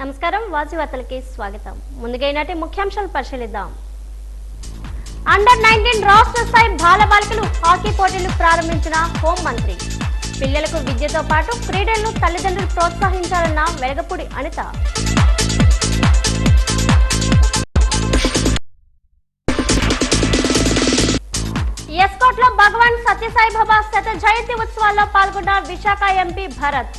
నమస్కారం వాజీ వార్తలకి స్వాగతం. ముందుగా ఈనాటి ముఖ్యాంశాలు పరిశీలిద్దాం. అండర్ 19 రాష్ట్ర స్థాయి బాలబాలికలు హాకీ పోటీలు ప్రారంభించిన హోంమంత్రి. పిల్లలకు విద్యతో పాటు క్రీడలను తల్లిదండ్రులు ప్రోత్సహించాలన్న వెలగపూడి అనిత. ఎస్కోట్లో భగవాన్ సత్యసాయిబాబా శత జయంతి ఉత్సవాల్లో పాల్గొన్న విశాఖ ఎంపీ భరత్.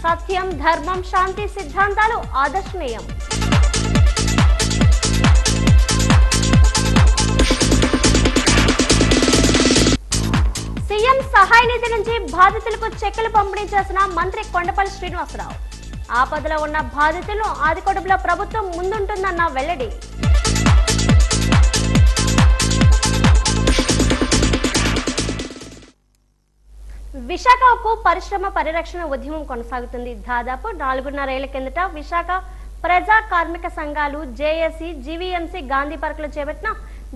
సత్యం, ధర్మం, శాంతి సిద్ధాంతాలు ఆదర్శనీయం. సీఎం సహాయ నిధి నుంచి బాధితులకు చెక్కులు పంపిణీ చేసిన మంత్రి కొండపల్లి శ్రీనివాసరావు. ఆపదలో ఉన్న బాధితులను ఆదుకోవడంలో ప్రభుత్వం ముందుంటుందన్న వెల్లడి. విశాఖ ఉక్కు పరిశ్రమ పరిరక్షణ ఉద్యమం కొనసాగుతుంది. దాదాపు 4.5 ఏళ్ల కిందట విశాఖ ప్రజా కార్మిక సంఘాలు, జేఏసీ, జీవీఎంసీ గాంధీ పార్కులో చేపట్టిన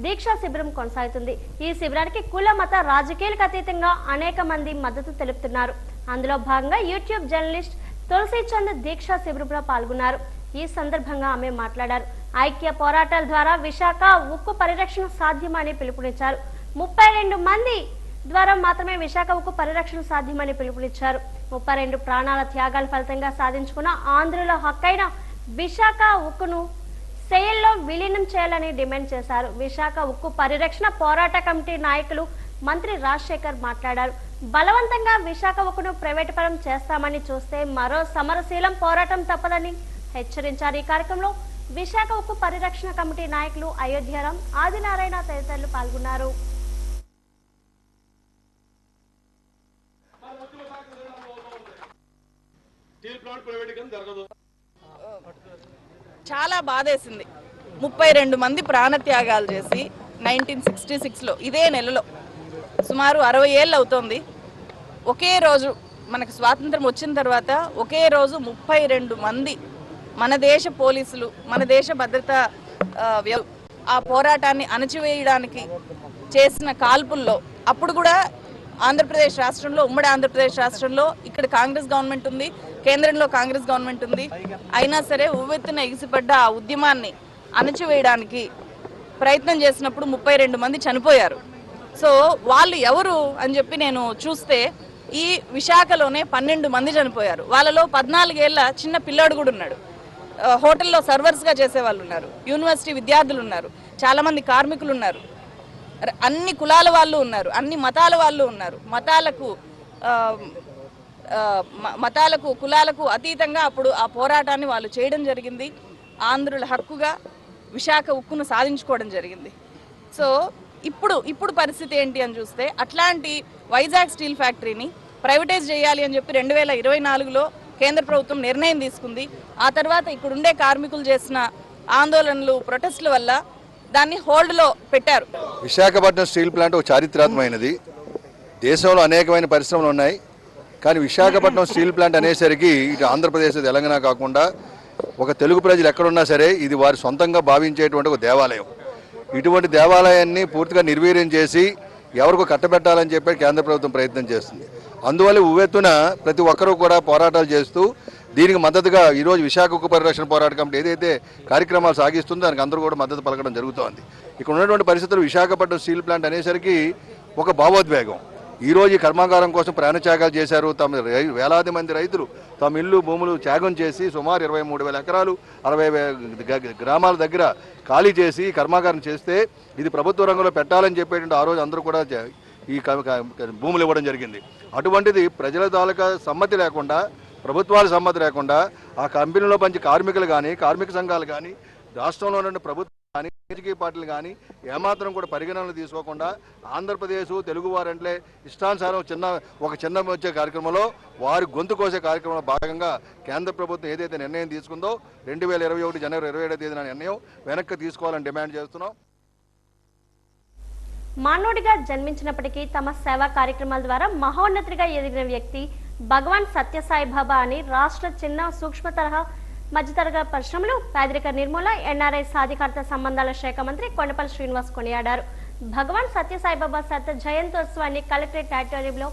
దీక్షా శిబిరం కొనసాగుతుంది. ఈ శిబిరానికి కుల మత రాజకీయాలకు అతీతంగా అనేక మంది మద్దతు తెలుపుతున్నారు. అందులో భాగంగా యూట్యూబ్ జర్నలిస్ట్ తులసి చంద్ దీక్షా శిబిరంలో పాల్గొన్నారు. ఈ సందర్భంగా ఆమె మాట్లాడారు. ఐక్య పోరాటాల ద్వారా విశాఖ ఉక్కు పరిరక్షణ సాధ్యమని పిలుపునిచ్చారు. 32 మంది ద్వారా మాత్రమే విశాఖ ఉక్కు పరిరక్షణ సాధ్యమని పిలుపునిచ్చారు. 32 ప్రాణాల త్యాగాల ఫలితంగా సాధించుకున్న ఆంధ్రుల హక్కైన విశాఖ ఉక్కును సెయిల్లో విలీనం చేయాలని డిమాండ్ చేశారు. విశాఖ ఉక్కు పరిరక్షణ పోరాట కమిటీ నాయకులు మంత్రి రాజశేఖర్ మాట్లాడారు. బలవంతంగా విశాఖ ఉక్కును ప్రైవేటు పరం చేస్తామని చూస్తే మరో సమరశీలం పోరాటం తప్పదని హెచ్చరించారు. ఈ కార్యక్రమంలో విశాఖ ఉక్కు పరిరక్షణ కమిటీ నాయకులు అయోధ్యరాం, ఆదినారాయణ తదితరులు పాల్గొన్నారు. చాలా బాధేసింది. 32 మంది ప్రాణత్యాగాలు చేసి 1966లో ఇదే నెలలో సుమారు 60 ఏళ్ళు అవుతోంది. ఒకే రోజు మనకు స్వాతంత్రం వచ్చిన తర్వాత ఒకే రోజు 32 మంది మన దేశ పోలీసులు, మన దేశ భద్రతా ఆ పోరాటాన్ని అణచివేయడానికి చేసిన కాల్పుల్లో అప్పుడు కూడా ఆంధ్రప్రదేశ్ రాష్ట్రంలో, ఉమ్మడి ఆంధ్రప్రదేశ్ రాష్ట్రంలో ఇక్కడ కాంగ్రెస్ గవర్నమెంట్ ఉంది, కేంద్రంలో కాంగ్రెస్ గవర్నమెంట్ ఉంది. అయినా సరే ఉవ్వెత్తున ఎగిసిపడ్డ ఆ ఉద్యమాన్ని అణచివేయడానికి ప్రయత్నం చేసినప్పుడు 32 మంది చనిపోయారు. సో వాళ్ళు ఎవరు అని చెప్పి నేను చూస్తే ఈ విశాఖలోనే 12 మంది చనిపోయారు. వాళ్ళలో 14 ఏళ్ల చిన్న పిల్లాడు కూడా ఉన్నాడు. హోటల్లో సర్వర్స్గా చేసే వాళ్ళు ఉన్నారు, యూనివర్సిటీ విద్యార్థులు ఉన్నారు, చాలామంది కార్మికులు ఉన్నారు, అన్ని కులాల వాళ్ళు ఉన్నారు, అన్ని మతాల వాళ్ళు ఉన్నారు. మతాలకు కులాలకు అతీతంగా అప్పుడు ఆ పోరాటాన్ని వాళ్ళు చేయడం జరిగింది. ఆంధ్రుల హక్కుగా విశాఖ ఉక్కును సాధించుకోవడం జరిగింది. సో ఇప్పుడు పరిస్థితి ఏంటి అని చూస్తే అట్లాంటి వైజాగ్ స్టీల్ ఫ్యాక్టరీని ప్రైవేటైజ్ చేయాలి అని చెప్పి 2024లో కేంద్ర ప్రభుత్వం నిర్ణయం తీసుకుంది. ఆ తర్వాత ఇక్కడుండే కార్మికులు చేసిన ఆందోళనలు, ప్రొటెస్టుల వల్ల దాన్ని హోల్డ్లో పెట్టారు. విశాఖపట్నం స్టీల్ ప్లాంట్ ఒక చారిత్రాత్మకమైనది. దేశంలో అనేకమైన పరిశ్రమలు ఉన్నాయి, కానీ విశాఖపట్నం స్టీల్ ప్లాంట్ అనేసరికి ఇటు ఆంధ్రప్రదేశ్, తెలంగాణ కాకుండా ఒక తెలుగు ప్రజలు ఎక్కడున్నా సరే ఇది వారి సొంతంగా భావించేటువంటి ఒక దేవాలయం. ఇటువంటి దేవాలయాన్ని పూర్తిగా నిర్వీర్యం చేసి ఎవరికో కట్టబెట్టాలని చెప్పి కేంద్ర ప్రభుత్వం ప్రయత్నం చేస్తుంది. అందువల్ల ఉవ్వెత్తున ప్రతి ఒక్కరూ కూడా పోరాటాలు చేస్తూ దీనికి మద్దతుగా ఈరోజు విశాఖ ఉక్కు పరిరక్షణ పోరాట కమిటీ ఏదైతే కార్యక్రమాలు సాగిస్తుందో దానికి అందరూ కూడా మద్దతు పలకడం జరుగుతోంది. ఇక్కడ ఉన్నటువంటి పరిస్థితులు విశాఖపట్నం స్టీల్ ప్లాంట్ అనేసరికి ఒక భావోద్వేగం. ఈరోజు ఈ కర్మాగారం కోసం ప్రాణత్యాగాలు చేశారు. తమ వేలాది మంది రైతులు తమ ఇల్లు, భూములు త్యాగం చేసి సుమారు 23,000 ఎకరాలు 60 గ్రామాల దగ్గర ఖాళీ చేసి కర్మాగారం చేస్తే ఇది ప్రభుత్వ రంగంలో పెట్టాలని చెప్పేటువంటి ఆ రోజు అందరూ కూడా ఈ భూములు ఇవ్వడం జరిగింది. అటువంటిది ప్రజల తాలూకా సమ్మతి లేకుండా, ప్రభుత్వాల సమ్మతి లేకుండా ఆ కంపెనీలో పనిచే కార్మికులు కానీ, కార్మిక సంఘాలు కానీ, రాష్ట్రంలో ఉన్న ప్రభుత్వం కానీ, రాజకీయ పార్టీలు కానీ ఏమాత్రం కూడా పరిగణనలు తీసుకోకుండా ఆంధ్రప్రదేశ్ తెలుగువారంటే ఇష్టానుసారం ఒక చిన్న వచ్చే కార్యక్రమంలో వారి గొంతు కోసే కార్యక్రమంలో భాగంగా కేంద్ర ప్రభుత్వం ఏదైతే నిర్ణయం తీసుకుందో 2021 జనవరి 27వ తేదీన నిర్ణయం వెనక్కి తీసుకోవాలని డిమాండ్ చేస్తున్నాం. మానవుడిగా జన్మించినప్పటికీ తమ సేవా కార్యక్రమాల ద్వారా మహోన్నతిగా ఎదిగిన వ్యక్తి భగవాన్ సత్యసాయిబాబా అని రాష్ట్ర చిన్న, సూక్ష్మ తరహా, మధ్యతరగతి పరిశ్రమలు, పేదరిక నిర్మూలన, ఎన్ఆర్ఐ సాధికారత సంబంధాల శాఖ మంత్రి కొండపల్లి శ్రీనివాస్ కొనియాడారు. భగవాన్ సత్యసాయిబాబా శత జయంతోత్సవాన్ని కలెక్టరేట్ ఆడిటోరియంలో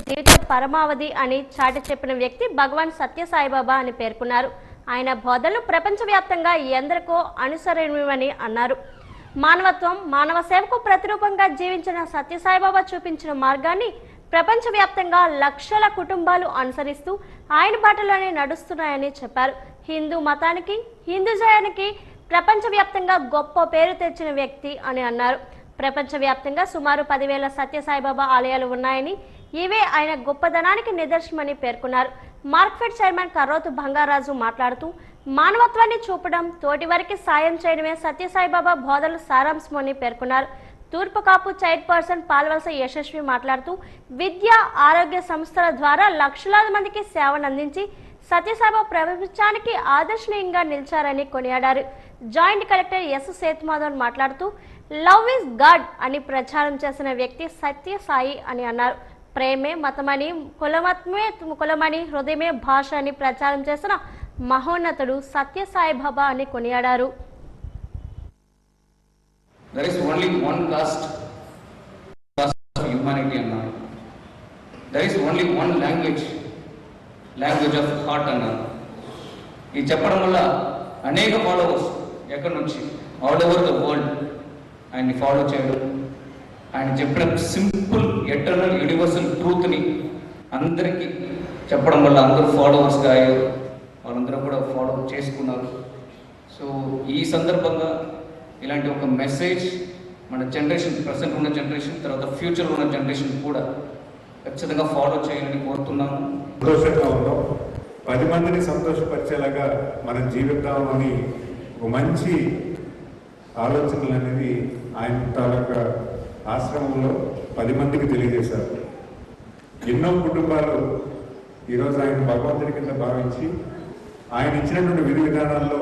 జీవిత పరమావధి అని చాటి చెప్పిన వ్యక్తి భగవాన్ సత్యసాయిబాబా అని పేర్కొన్నారు. ఆయన బోధనలు ప్రపంచవ్యాప్తంగా ఎందరికో అనుసరణీయమని అన్నారు. మానవత్వం, మానవ సేవకు ప్రతిరూపంగా జీవించిన సత్యసాయిబాబా చూపించిన మార్గాన్ని ప్రపంచవ్యాప్తంగా లక్షల కుటుంబాలు అనుసరిస్తూ ఆయన బాటలోనే నడుస్తున్నాయని చెప్పారు. హిందూ మతానికి, హిందూజయానికి ప్రపంచవ్యాప్తంగా గొప్ప పేరు తెచ్చిన వ్యక్తి అని అన్నారు. ప్రపంచవ్యాప్తంగా సుమారు 10,000 సత్యసాయిబాబా ఆలయాలు ఉన్నాయని, ఇవే ఆయన గొప్పదనానికి నిదర్శనమని పేర్కొన్నారు. మార్క్ఫెడ్ చైర్మన్ కర్రోతు బంగారాజు మాట్లాడుతూ, మానవత్వాన్ని చూపడం, తోటివారికి సాయం చేయడమే సత్యసాయిబాబా బోధనల సారాంశమని పేర్కొన్నారు. తూర్పు కాపు చైర్పర్సన్ పాల్వలస యశస్వి మాట్లాడుతూ, విద్య, ఆరోగ్య సంస్థల ద్వారా లక్షలాది మందికి సేవను అందించి సత్యసాయిబాబా ప్రపంచానికి ఆదర్శనీయంగా నిలిచారని కొనియాడారు. జాయింట్ కలెక్టర్ ఎస్ సేతుమాధవన్ మాట్లాడుతూ, లవ్ ఇస్ గాడ్ అని ప్రచారం చేసిన వ్యక్తి సత్యసాయి అని అన్నారు. ప్రేమే మతమని, కులమని, హృదయమే భాష అని ప్రచారం చేసిన మహోన్నతుడు సత్యసాయిబాబా అని కొనియాడారు. There is only one caste of humanity అన్నారు. There is only one language of heart అన్నారు. ఇది చెప్పడం వల్ల అనేక ఫాలోవర్స్ ఎక్కడి నుంచి ఆల్ ఓవర్ ద వరల్డ్ ఆయన్ని ఫాలో చేయడం, ఆయన చెప్పిన సింపుల్ ఎటర్నల్ యూనివర్సల్ ట్రూత్ని అందరికీ చెప్పడం వల్ల అందరూ ఫాలోవర్స్గా అయ్యారు. వాళ్ళందరూ కూడా ఫాలో చేసుకున్నారు. సో ఈ సందర్భంగా ఇలాంటి ఒక మెసేజ్ మన జనరేషన్, ప్రజెంట్ ఉన్న జనరేషన్, తర్వాత ఫ్యూచర్ ఉన్న జనరేషన్ కూడా ఖచ్చితంగా ఫాలో చేయాలని కోరుతున్నాము. సంతోషంగా ఉన్నాం. 10 మందిని సంతోషపరిచేలాగా మనం జీవిద్దామని ఒక మంచి ఆలోచనలు అనేది ఆయన తాలూకా ఆశ్రమంలో 10 మందికి తెలియజేశారు. ఎన్నో కుటుంబాలు ఈరోజు ఆయన భగవంతుడి కింద భావించి ఆయన ఇచ్చినటువంటి విధి విధానాల్లో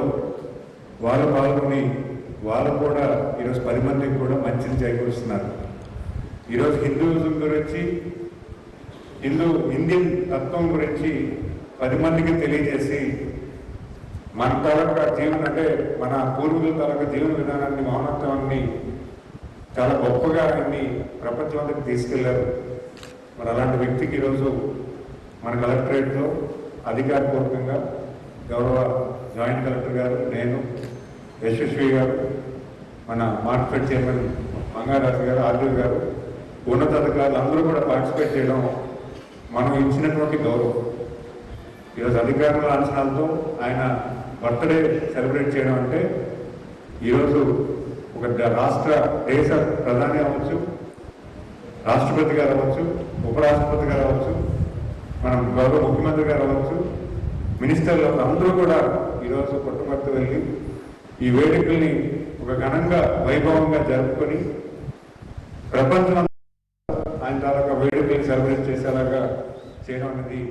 వాళ్ళు పాల్గొని వాళ్ళు కూడా ఈరోజు 10 మందికి కూడా మంచిని చేకూరుస్తున్నారు. ఈరోజు హిందూయిజం గురించి, ఇండియన్ తత్వం గురించి 10 మందికి తెలియజేసి మన తాలూకా జీవన, అంటే మన పూర్వీకుల తాలూకా జీవన విధానాన్ని, మౌనత్వాన్ని చాలా గొప్పగా ఆయన్ని ప్రపంచమంతకి తీసుకెళ్లారు. మరి అలాంటి వ్యక్తికి ఈరోజు మన కలెక్టరేట్లో అధికారపూర్వకంగా గౌరవ జాయింట్ కలెక్టర్ గారు, నేను, యశస్వి గారు, మన మార్కెట్ చైర్మన్ బంగారాజు గారు, ఆర్డీ గారు, ఉన్నతాధికారులు అందరూ కూడా పార్టిసిపేట్ చేయడం మనం ఇచ్చినటువంటి గౌరవం. ఈరోజు అధికారుల అంచనాలతో ఆయన బర్త్డే సెలబ్రేట్ చేయడం అంటే ఈరోజు ఒక దేశ ప్రధాని అవ్వచ్చు, రాష్ట్రపతి గారు అవ్వచ్చు, ఉపరాష్ట్రపతి గారు అవ్వచ్చు, మనం గౌరవ ముఖ్యమంత్రి గారు అవ్వచ్చు, మినిస్టర్లు అందరూ కూడా ఈరోజు పుట్టపర్తి వెళ్ళి ఈ వేడుకల్ని ఒక ఘనంగా, వైభవంగా జరుపుకొని ప్రపంచం ఆయన తాలూకా వేడుకల్ని సెలబ్రేట్ చేసేలాగా చేయడం అనేది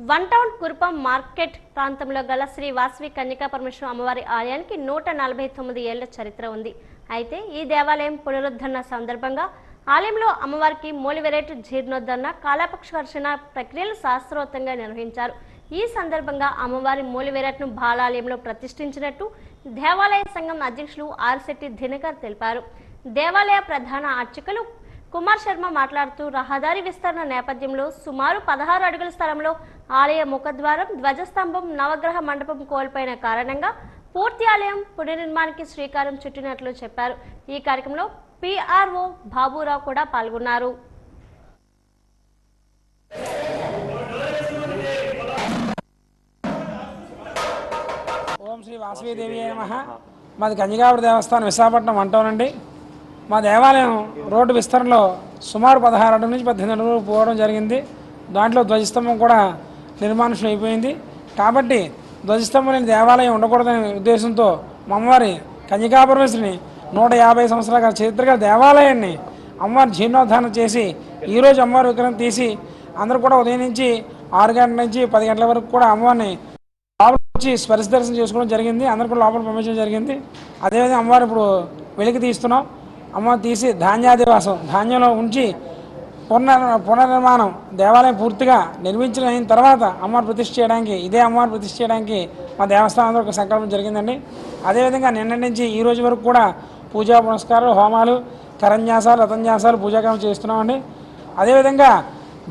వన్ టౌన్ కురుపం మార్కెట్ ప్రాంతంలో గల శ్రీ వాసవి కన్యకా పరమేశ్వర అమ్మవారి ఆలయానికి 149 ఏళ్ల చరిత్ర ఉంది. అయితే ఈ దేవాలయం పునరుద్ధరణ సందర్భంగా ఆలయంలో అమ్మవారికి మూలివెరేట్ జీర్ణోద్ధరణ, కాలాపక్షర్షణ ప్రక్రియలు శాస్త్రోక్తంగా నిర్వహించారు. ఈ సందర్భంగా అమ్మవారి మూలివెరేట్ను బాలాలయంలో ప్రతిష్ఠించినట్టు దేవాలయ సంఘం అధ్యక్షులు ఆర్శెట్టి దినకర్ తెలిపారు. దేవాలయ ప్రధాన అర్చకులు కుమార్ శర్మ మాట్లాడుతూ, రహదారి విస్తరణ నేపథ్యంలో సుమారు 16 అడుగుల స్థలంలో ఆలయ ముఖద్వారం, ధ్వజస్తంభం, నవగ్రహ మండపం కోల్పోయిన కారణంగా పూర్తి ఆలయం పునర్నిర్మాణానికి శ్రీకారం చుట్టినట్లు చెప్పారు. ఈ కార్యక్రమంలో పిఆర్ఓ బాబురావు కూడా పాల్గొన్నారు. ఓం శ్రీ వాసవీదేవి నమః. మాది కన్యకాపురి దేవస్థానం విశాఖపట్నం అంటానండి. మా దేవాలయం రోడ్డు విస్తరణలో సుమారు 16 అడుగుల నుంచి 18 అడుగులు పోవడం జరిగింది. దాంట్లో ధ్వజస్తంభం కూడా నిర్మానుషం అయిపోయింది. కాబట్టి ధ్వజస్తంభం లేని దేవాలయం ఉండకూడదనే ఉద్దేశంతో మా అమ్మవారి కన్యకాపరమేశ్వరిని 150 సంవత్సరాల చరిత్ర గల దేవాలయాన్ని అమ్మవారిని జీర్ణోద్ధారణ చేసి ఈరోజు అమ్మవారి విగ్రహం తీసి అందరూ కూడా ఉదయం నుంచి 6 గంటల నుంచి 10 గంటల వరకు కూడా అమ్మవారిని లోపల వచ్చి స్పర్శ దర్శనం చేసుకోవడం జరిగింది. అందరూ కూడా లోపల పంపించడం జరిగింది. అదేవిధంగా అమ్మవారు ఇప్పుడు వెలికి తీస్తున్నాం. అమ్మవారు తీసి ధాన్యాదివాసం ధాన్యంలో ఉంచి పునర్నిర్మాణం దేవాలయం పూర్తిగా నిర్మించిన తర్వాత అమ్మవారు ప్రతిష్ఠ చేయడానికి ఇదే అమ్మవారు ప్రతిష్ఠ చేయడానికి మా దేవస్థానంలో ఒక సంకల్పం జరిగిందండి. అదేవిధంగా నిన్నటి నుంచి ఈ రోజు వరకు కూడా పూజా పునస్కారాలు, హోమాలు, కరన్యాసాలు, రథన్యాసాలు, పూజాకర్మ చేస్తున్నామండి. అదేవిధంగా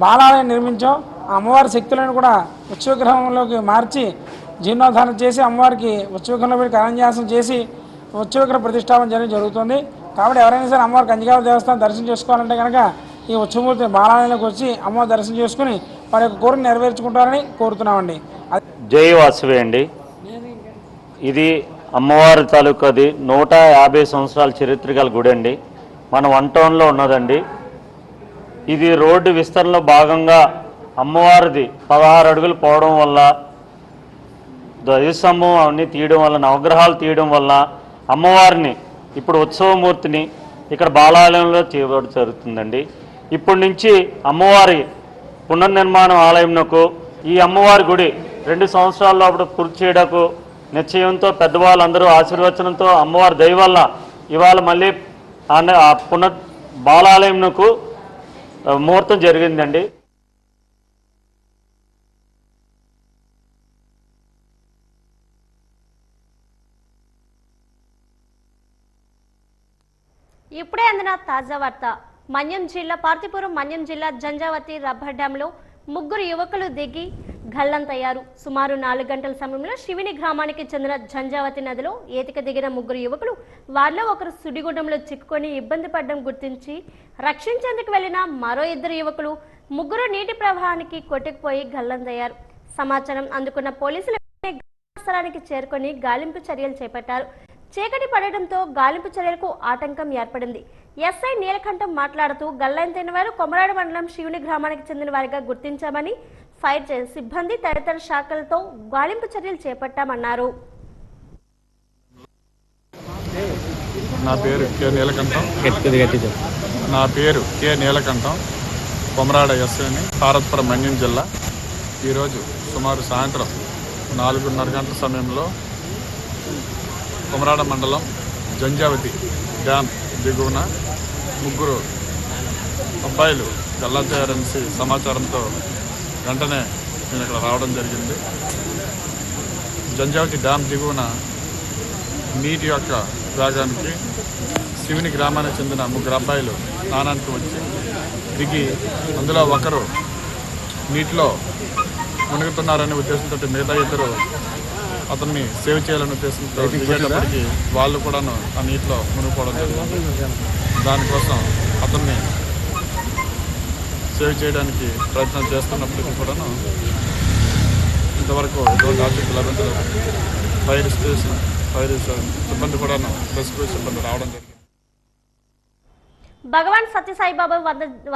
బాలాలయం నిర్మించాం. ఆ అమ్మవారి శక్తులను కూడా ఉత్సవగ్రహంలోకి మార్చి జీర్ణోద్ధారణ చేసి అమ్మవారికి ఉత్సవగ్రహంలో పెట్టి కరన్యాసం చేసి ఉత్సవగ్రహ ప్రతిష్టాపన జరుగుతుంది. కాబట్టి ఎవరైనా సరే అమ్మవారి కంచికావరి దేవస్థానం దర్శనం చేసుకోవాలంటే కనుక ఈ ఉత్సవమూర్తి బాలాలయంలోకి వచ్చి అమ్మవారి దర్శనం చేసుకుని వారి యొక్క కోరిక నెరవేర్చుకుంటారని కోరుతున్నామండి. జై వాసవి అండి. ఇది అమ్మవారి తాలూకాది 150 సంవత్సరాల చరిత్ర గల గుడి అండి. మన 1 టౌన్లో ఉన్నదండి. ఇది రోడ్డు విస్తరణలో భాగంగా అమ్మవారిది 16 అడుగులు పోవడం వల్ల, ధ్వజస్తంభం అవన్నీ తీయడం వల్ల, నవగ్రహాలు తీయడం వల్ల అమ్మవారిని ఇప్పుడు ఉత్సవమూర్తిని ఇక్కడ బాలాలయంలో చేయబడి జరుగుతుందండి. ఇప్పటి నుంచి అమ్మవారి పునర్నిర్మాణం ఆలయంకు ఈ అమ్మవారి గుడి 2 సంవత్సరాల లోపల పూర్తి చేయడానికి నిశ్చయంతో పెద్దవాళ్ళందరూ ఆశీర్వచనంతో అమ్మవారి దయ వల్ల ఇవాళ మళ్ళీ బాలాలయంకు ముహూర్తం జరిగిందండి. ఇప్పుడే అందిన తాజా వార్త. మన్యం జిల్లా పార్తీపురం మన్యం జిల్లా జంజావతి రబ్బర్ డ్యాంలో 3 యువకులు దిగి గల్లంతయ్యారు. సుమారు 4 గంటల సమయంలో శివిని గ్రామానికి చెందిన జంజావతి నదిలో ఈతకు దిగిన 3 యువకులు వారిలో ఒకరు సుడిగుండంలో చిక్కుకొని ఇబ్బంది పడడం గుర్తించి రక్షించేందుకు వెళ్లిన మరో 2 యువకులు 3 నీటి ప్రవాహానికి కొట్టుకుపోయి గల్లంతయ్యారు. సమాచారం అందుకున్న పోలీసులు స్థలానికి చేరుకొని గాలింపు చర్యలు చేపట్టారు. చీకటి పడడంతో గాలింపు చర్యలకు ఆటంకం ఏర్పడింది. ఎస్ఐ నీలకంఠం మాట్లాడుతూ గల్లంతైన వారు కొమరాడ మండలం శివుని గ్రామానికి చెందిన వారిగా గుర్తించామని, ఫైర్ సిబ్బంది తదితర శాఖలతో గాలింపు చర్యలు చేపట్టామన్నారు. నా పేరు కె నీలకంఠం, కొమరాడ ఎస్ఐని, పార్వతీపురం మన్యం జిల్లా. ఈరోజు సుమారు సాయంత్రం 4:30 గంటల సమయంలో కొమరాడ మండలం జంజావతి డ్యామ్ దిగువన 3 అబ్బాయిలు గల్లంతయ్యారనేసి సమాచారంతో వెంటనే నేను ఇక్కడ రావడం జరిగింది. జంజావతి డ్యామ్ దిగువన నీటి యొక్క వేగానికి శివుని గ్రామానికి చెందిన 3 అబ్బాయిలు స్నానానికి వచ్చి దిగి అందులో ఒకరు నీటిలో మునుగుతున్నారనే ఉద్దేశంతో మిగతా 2 అతన్ని సేవ్ చేయాలనే ఉద్దేశంతో దిగేటప్పటికి వాళ్ళు కూడాను ఆ నీటిలో మునిగిపోవడం జరిగింది. దానికోసం అతన్ని సేవ్ చేయడానికి ప్రయత్నం చేస్తున్నప్పటికీ కూడాను ఇంతవరకు ఎటువంటి ఆసక్తి లభించలేదు. ఫైర్ సిబ్బంది కూడాను రెస్క్యూ సిబ్బంది రావడం జరిగింది. భగవాన్ సత్యసాయిబాబా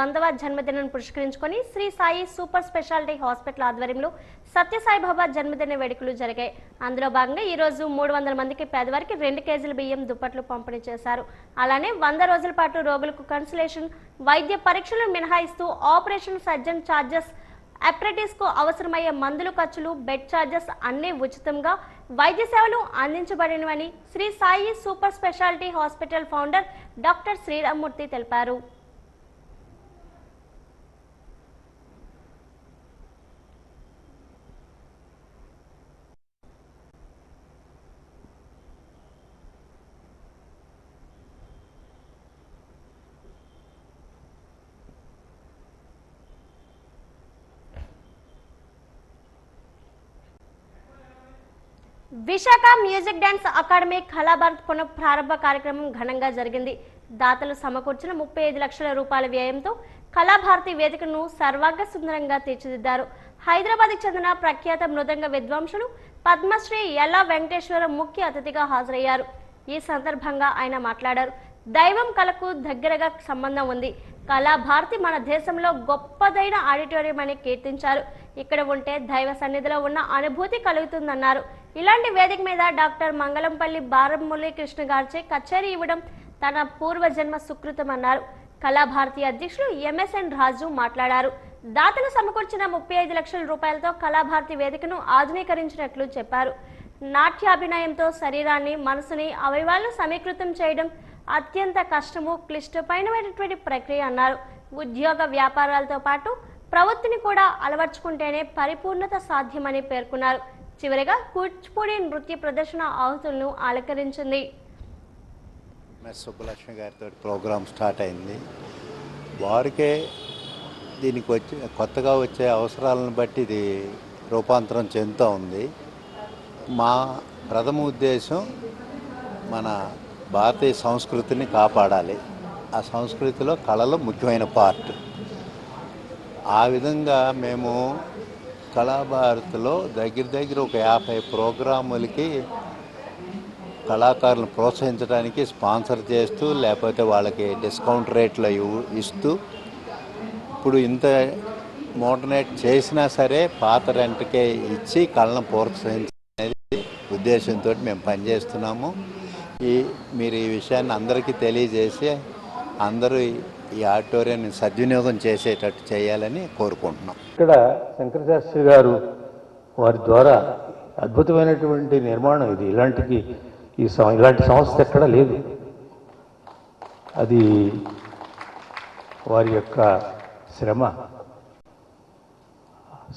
100వ జన్మదినాన్ని పురస్కరించుకొని Sri Sai super speciality hospital ఆధ్వర్యంలో సత్యసాయిబాబా జన్మదిన వేడుకలు జరిగాయి. అందులో భాగంగా ఈ రోజు 300 మందికి పేదవారికి 2 కేజీల బియ్యం, దుప్పట్లు పంపిణీ చేశారు. అలానే 100 రోజుల పాటు రోగులకు కన్సల్టేషన్, వైద్య పరీక్షలు మినహాయిస్తూ ఆపరేషన్, సర్జన్ ఛార్జెస్, అప్రెంటిస్ కు అవసరమయ్యే మందులు ఖర్చులు, బెడ్ ఛార్జెస్ అన్నీ ఉచితంగా వైద్య సేవలు అందించబడినవని Shri Sai super speciality hospital founder doctor Sriramamurthy తెలిపారు. Visakha music dance academy Kalabharat పునః ప్రారంభ కార్యక్రమం ఘనంగా జరిగింది. దాతలు సమకూర్చిన 35 లక్షల రూపాయల వ్యయంతో కళాభారతి వేదికను సర్వాంగ సుందరంగా తీర్చిదిద్దారు. హైదరాబాద్కి చెందిన ప్రఖ్యాత మృదంగ విద్వాంసులు పద్మశ్రీ యల్లా వెంకటేశ్వర ముఖ్య అతిథిగా హాజరయ్యారు. ఈ సందర్భంగా ఆయన మాట్లాడారు. దైవం కళకు దగ్గరగా సంబంధం ఉంది. కళాభారతి మన దేశంలో గొప్పదైన ఆడిటోరియం అని కీర్తించారు. ఇక్కడ ఉంటే దైవ సన్నిధిలో ఉన్న అనుభూతి కలుగుతుందన్నారు. ఇలాంటి వేదిక మీద డాక్టర్ మంగళంపల్లి బాలమురళీకృష్ణ గారిచే కచేరీ ఇవ్వడం తన పూర్వజన్మ సుకృతమన్నారు. కళాభారతి అధ్యక్షులు ఎంఎస్ఎన్ రాజు మాట్లాడారు. దాతలు సమకూర్చిన 35 లక్షల రూపాయలతో కళాభారతి వేదికను ఆధునీకరించినట్లు చెప్పారు. నాట్యాభినయంతో శరీరాన్ని, మనసుని, అవయవాలను సమీకృతం చేయడం అత్యంత కష్టము, క్లిష్టమైనటువంటి ప్రక్రియ అన్నారు. ఉద్యోగ వ్యాపారాలతో పాటు ప్రవృత్తిని కూడా అలవర్చుకుంటేనే పరిపూర్ణత సాధ్యమని పేర్కొన్నారు. చివరిగా కూచిపూడి నృత్య ప్రదర్శన ఆహుతులను అలంకరించింది. సుబ్బలక్ష్మి గారితో ప్రోగ్రాం స్టార్ట్ అయింది. వారికే దీనికి కొత్తగా వచ్చే అవసరాలను బట్టి ఇది రూపాంతరం చెందుతూ ఉంది. మా ప్రథమ ఉద్దేశం మన భారతీయ సంస్కృతిని కాపాడాలి. ఆ సంస్కృతిలో కళలు ముఖ్యమైన పార్ట్. ఆ విధంగా మేము కళాభారతిలో దగ్గర ఒక 50 ప్రోగ్రాములకి కళాకారులను ప్రోత్సహించడానికి స్పాన్సర్ చేస్తూ, లేకపోతే వాళ్ళకి డిస్కౌంట్ రేట్లో ఇస్తూ, ఇప్పుడు ఇంత మోడర్నేట్ చేసినా సరే పాత రెంట్కే ఇచ్చి కళను ప్రోత్సహించనేది ఉద్దేశంతో మేము పనిచేస్తున్నాము. మీరు ఈ విషయాన్ని అందరికీ తెలియజేసి అందరూ ఈ ఆడిటోరియాన్ని సద్వినియోగం చేసేటట్టు చేయాలని కోరుకుంటున్నాం. ఇక్కడ శంకరశాస్త్రి గారు వారి ద్వారా అద్భుతమైనటువంటి నిర్మాణం ఇది. ఇలాంటి సంస్థ ఎక్కడా లేదు. అది వారి యొక్క శ్రమ.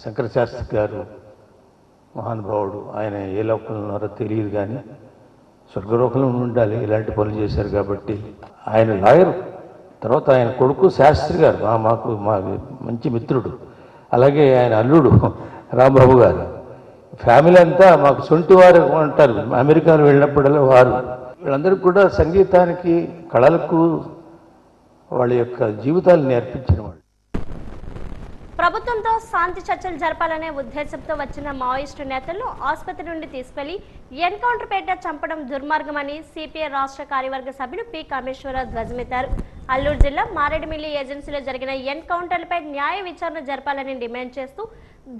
శంకరశాస్త్రి గారు మహానుభావుడు. ఆయన ఏ లోకంలో ఉన్నారో తెలియదు, కానీ స్వర్గలోకంలో ఉండాలి. ఇలాంటి పనులు చేశారు కాబట్టి. ఆయన లాయరు, తర్వాత ఆయన కొడుకు శాస్త్రి గారు మా మంచి మిత్రుడు. అలాగే ఆయన అల్లుడు రాంబాబు గారు. ఫ్యామిలీ అంతా మాకు సొంటి వారు అంటారు. అమెరికాలో వెళ్ళినప్పుడల్లా వీళ్ళందరికీ కూడా సంగీతానికి, కళలకు వాళ్ళ యొక్క జీవితాలు నేర్పించిన వాళ్ళు. ప్రభుత్వంతో శాంతి చర్చలు జరపాలనే ఉద్దేశంతో వచ్చిన మావోయిస్టు నేతలను ఆసుపత్రి నుండి తీసుకెళ్లి ఎన్కౌంటర్ పేట చంపడం దుర్మార్గమని సిపిఐ రాష్ట్ర కార్యవర్గ సభ్యులు పి కామేశ్వరరావు ధ్వజమెత్తారు. అల్లూరు జిల్లా మారేడుమిల్లి ఏజెన్సీలో జరిగిన ఎన్కౌంటర్లపై న్యాయ విచారణ జరపాలని డిమాండ్ చేస్తూ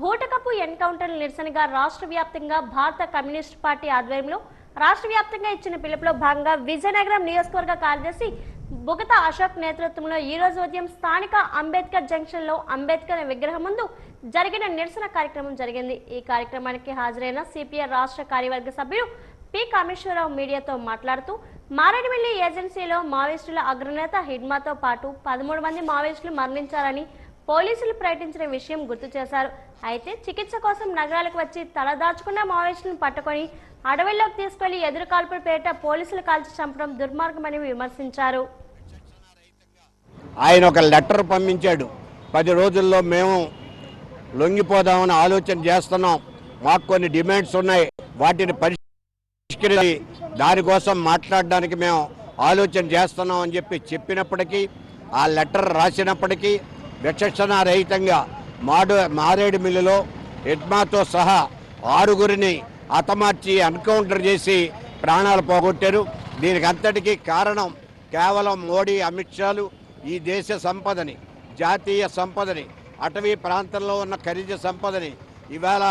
బూటకపు ఎన్కౌంటర్ల నిరసనగా రాష్ట్ర వ్యాప్తంగా భారత కమ్యూనిస్టు పార్టీ ఆధ్వర్యంలో రాష్ట్ర వ్యాప్తంగా ఇచ్చిన పిలుపులో భాగంగా విజయనగరం నియోజకవర్గ కార్యదర్శి బుగత అశోక్ నేతృత్వంలో ఈ రోజు ఉదయం స్థానిక అంబేద్కర్ జంక్షన్ లో అంబేద్కర్ విగ్రహం ముందు జరిగిన నిరసన కార్యక్రమం జరిగింది. ఈ కార్యక్రమానికి హాజరైన సిపిఐ రాష్ట్ర కార్యవర్గ సభ్యులు పి కామేశ్వరరావు మీడియాతో మాట్లాడుతూ మారేడుమిల్లి ఏజెన్సీలో మావోయిస్టుల అగ్రనేత హిడ్మాతో పాటు 13 మంది మావోయిస్టులు మరణించారని పోలీసులు ప్రకటించిన విషయం గుర్తు చేశారు. అయితే చికిత్స కోసం నగరాలకు వచ్చి తలదాచుకున్న మావోయిస్టులను పట్టుకొని అడవుల్లోకి తీసుకెళ్లి ఎదురు కాల్పుల పేట పోలీసులు కాల్చి చంపడం దుర్మార్గమని విమర్శించారు. ఆయన ఒక లెటర్ పంపించాడు. 10 రోజుల్లో మేము లొంగిపోదామని ఆలోచన చేస్తున్నాం, మాకు కొన్ని డిమాండ్స్ ఉన్నాయి, వాటిని పరిష్కరించి దానికోసం మాట్లాడడానికి మేము ఆలోచన చేస్తున్నాం అని చెప్పినప్పటికీ, ఆ లెటర్ రాసినప్పటికీ విచక్షణారహితంగా మారేడుమిల్లిలో హెడ్మాతో సహా 6గురిని హతమార్చి ఎన్కౌంటర్ చేసి ప్రాణాలు పోగొట్టారు. దీనికి అంతటికీ కారణం కేవలం మోడీ, అమిత్ షాలు ఈ దేశ సంపదని, జాతీయ సంపదని, అటవీ ప్రాంతంలో ఉన్న ఖనిజ సంపదని ఇవాళ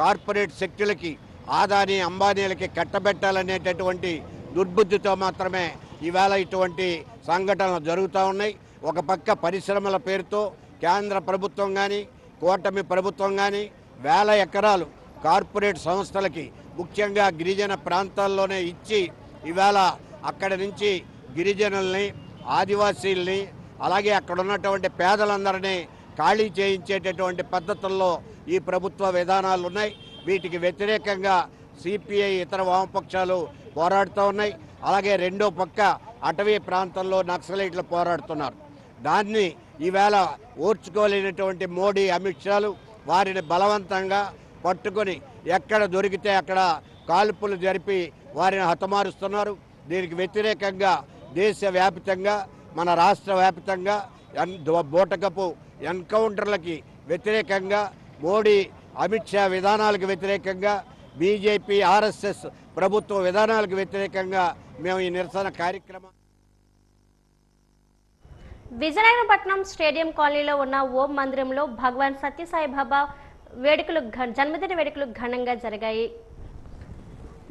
కార్పొరేట్ శక్తులకి, ఆదాని అంబానీలకి కట్టబెట్టాలనేటటువంటి దుర్బుద్ధితో మాత్రమే ఇవాళ ఇటువంటి సంఘటనలు జరుగుతూ ఉన్నాయి. ఒక పక్క పరిశ్రమల పేరుతో కేంద్ర ప్రభుత్వం కానీ, కూటమి ప్రభుత్వం కానీ వేల ఎకరాలు కార్పొరేట్ సంస్థలకి, ముఖ్యంగా గిరిజన ప్రాంతాల్లోనే ఇచ్చి ఇవాళ అక్కడి నుంచి గిరిజనుల్ని, ఆదివాసీల్ని, అలాగే అక్కడ ఉన్నటువంటి పేదలందరినీ ఖాళీ చేయించేటటువంటి పద్ధతుల్లో ఈ ప్రభుత్వ విధానాలు ఉన్నాయి. వీటికి వ్యతిరేకంగా సిపిఐ, ఇతర వామపక్షాలు పోరాడుతూ ఉన్నాయి. అలాగే రెండో పక్క అటవీ ప్రాంతంలో నక్సలైట్లు పోరాడుతున్నారు. దాన్ని ఈవేళ ఓర్చుకోలేనటువంటి మోడీ, అమిత్ షాలు వారిని బలవంతంగా పట్టుకొని ఎక్కడ దొరికితే అక్కడ కాల్పులు జరిపి వారిని హతమారుస్తున్నారు. దీనికి వ్యతిరేకంగా దేశవ్యాప్తంగా, మన రాష్ట్ర వ్యాప్తంగా బూటకపు ఎన్కౌంటర్లకి వ్యతిరేకంగా, మోడీ, అమిత్ షా విధానాలకు వ్యతిరేకంగా, బీజేపీ, ఆర్ఎస్ఎస్ ప్రభుత్వ విధానాలకు వ్యతిరేకంగా మేము ఈ నిరసన కార్యక్రమం. విజయనగరం పట్టణం స్టేడియం కాలనీలో ఉన్న ఓం మందిరంలో భగవాన్ సత్యసాయిబాబా జన్మదిన వేడుకలు ఘనంగా జరిగాయి.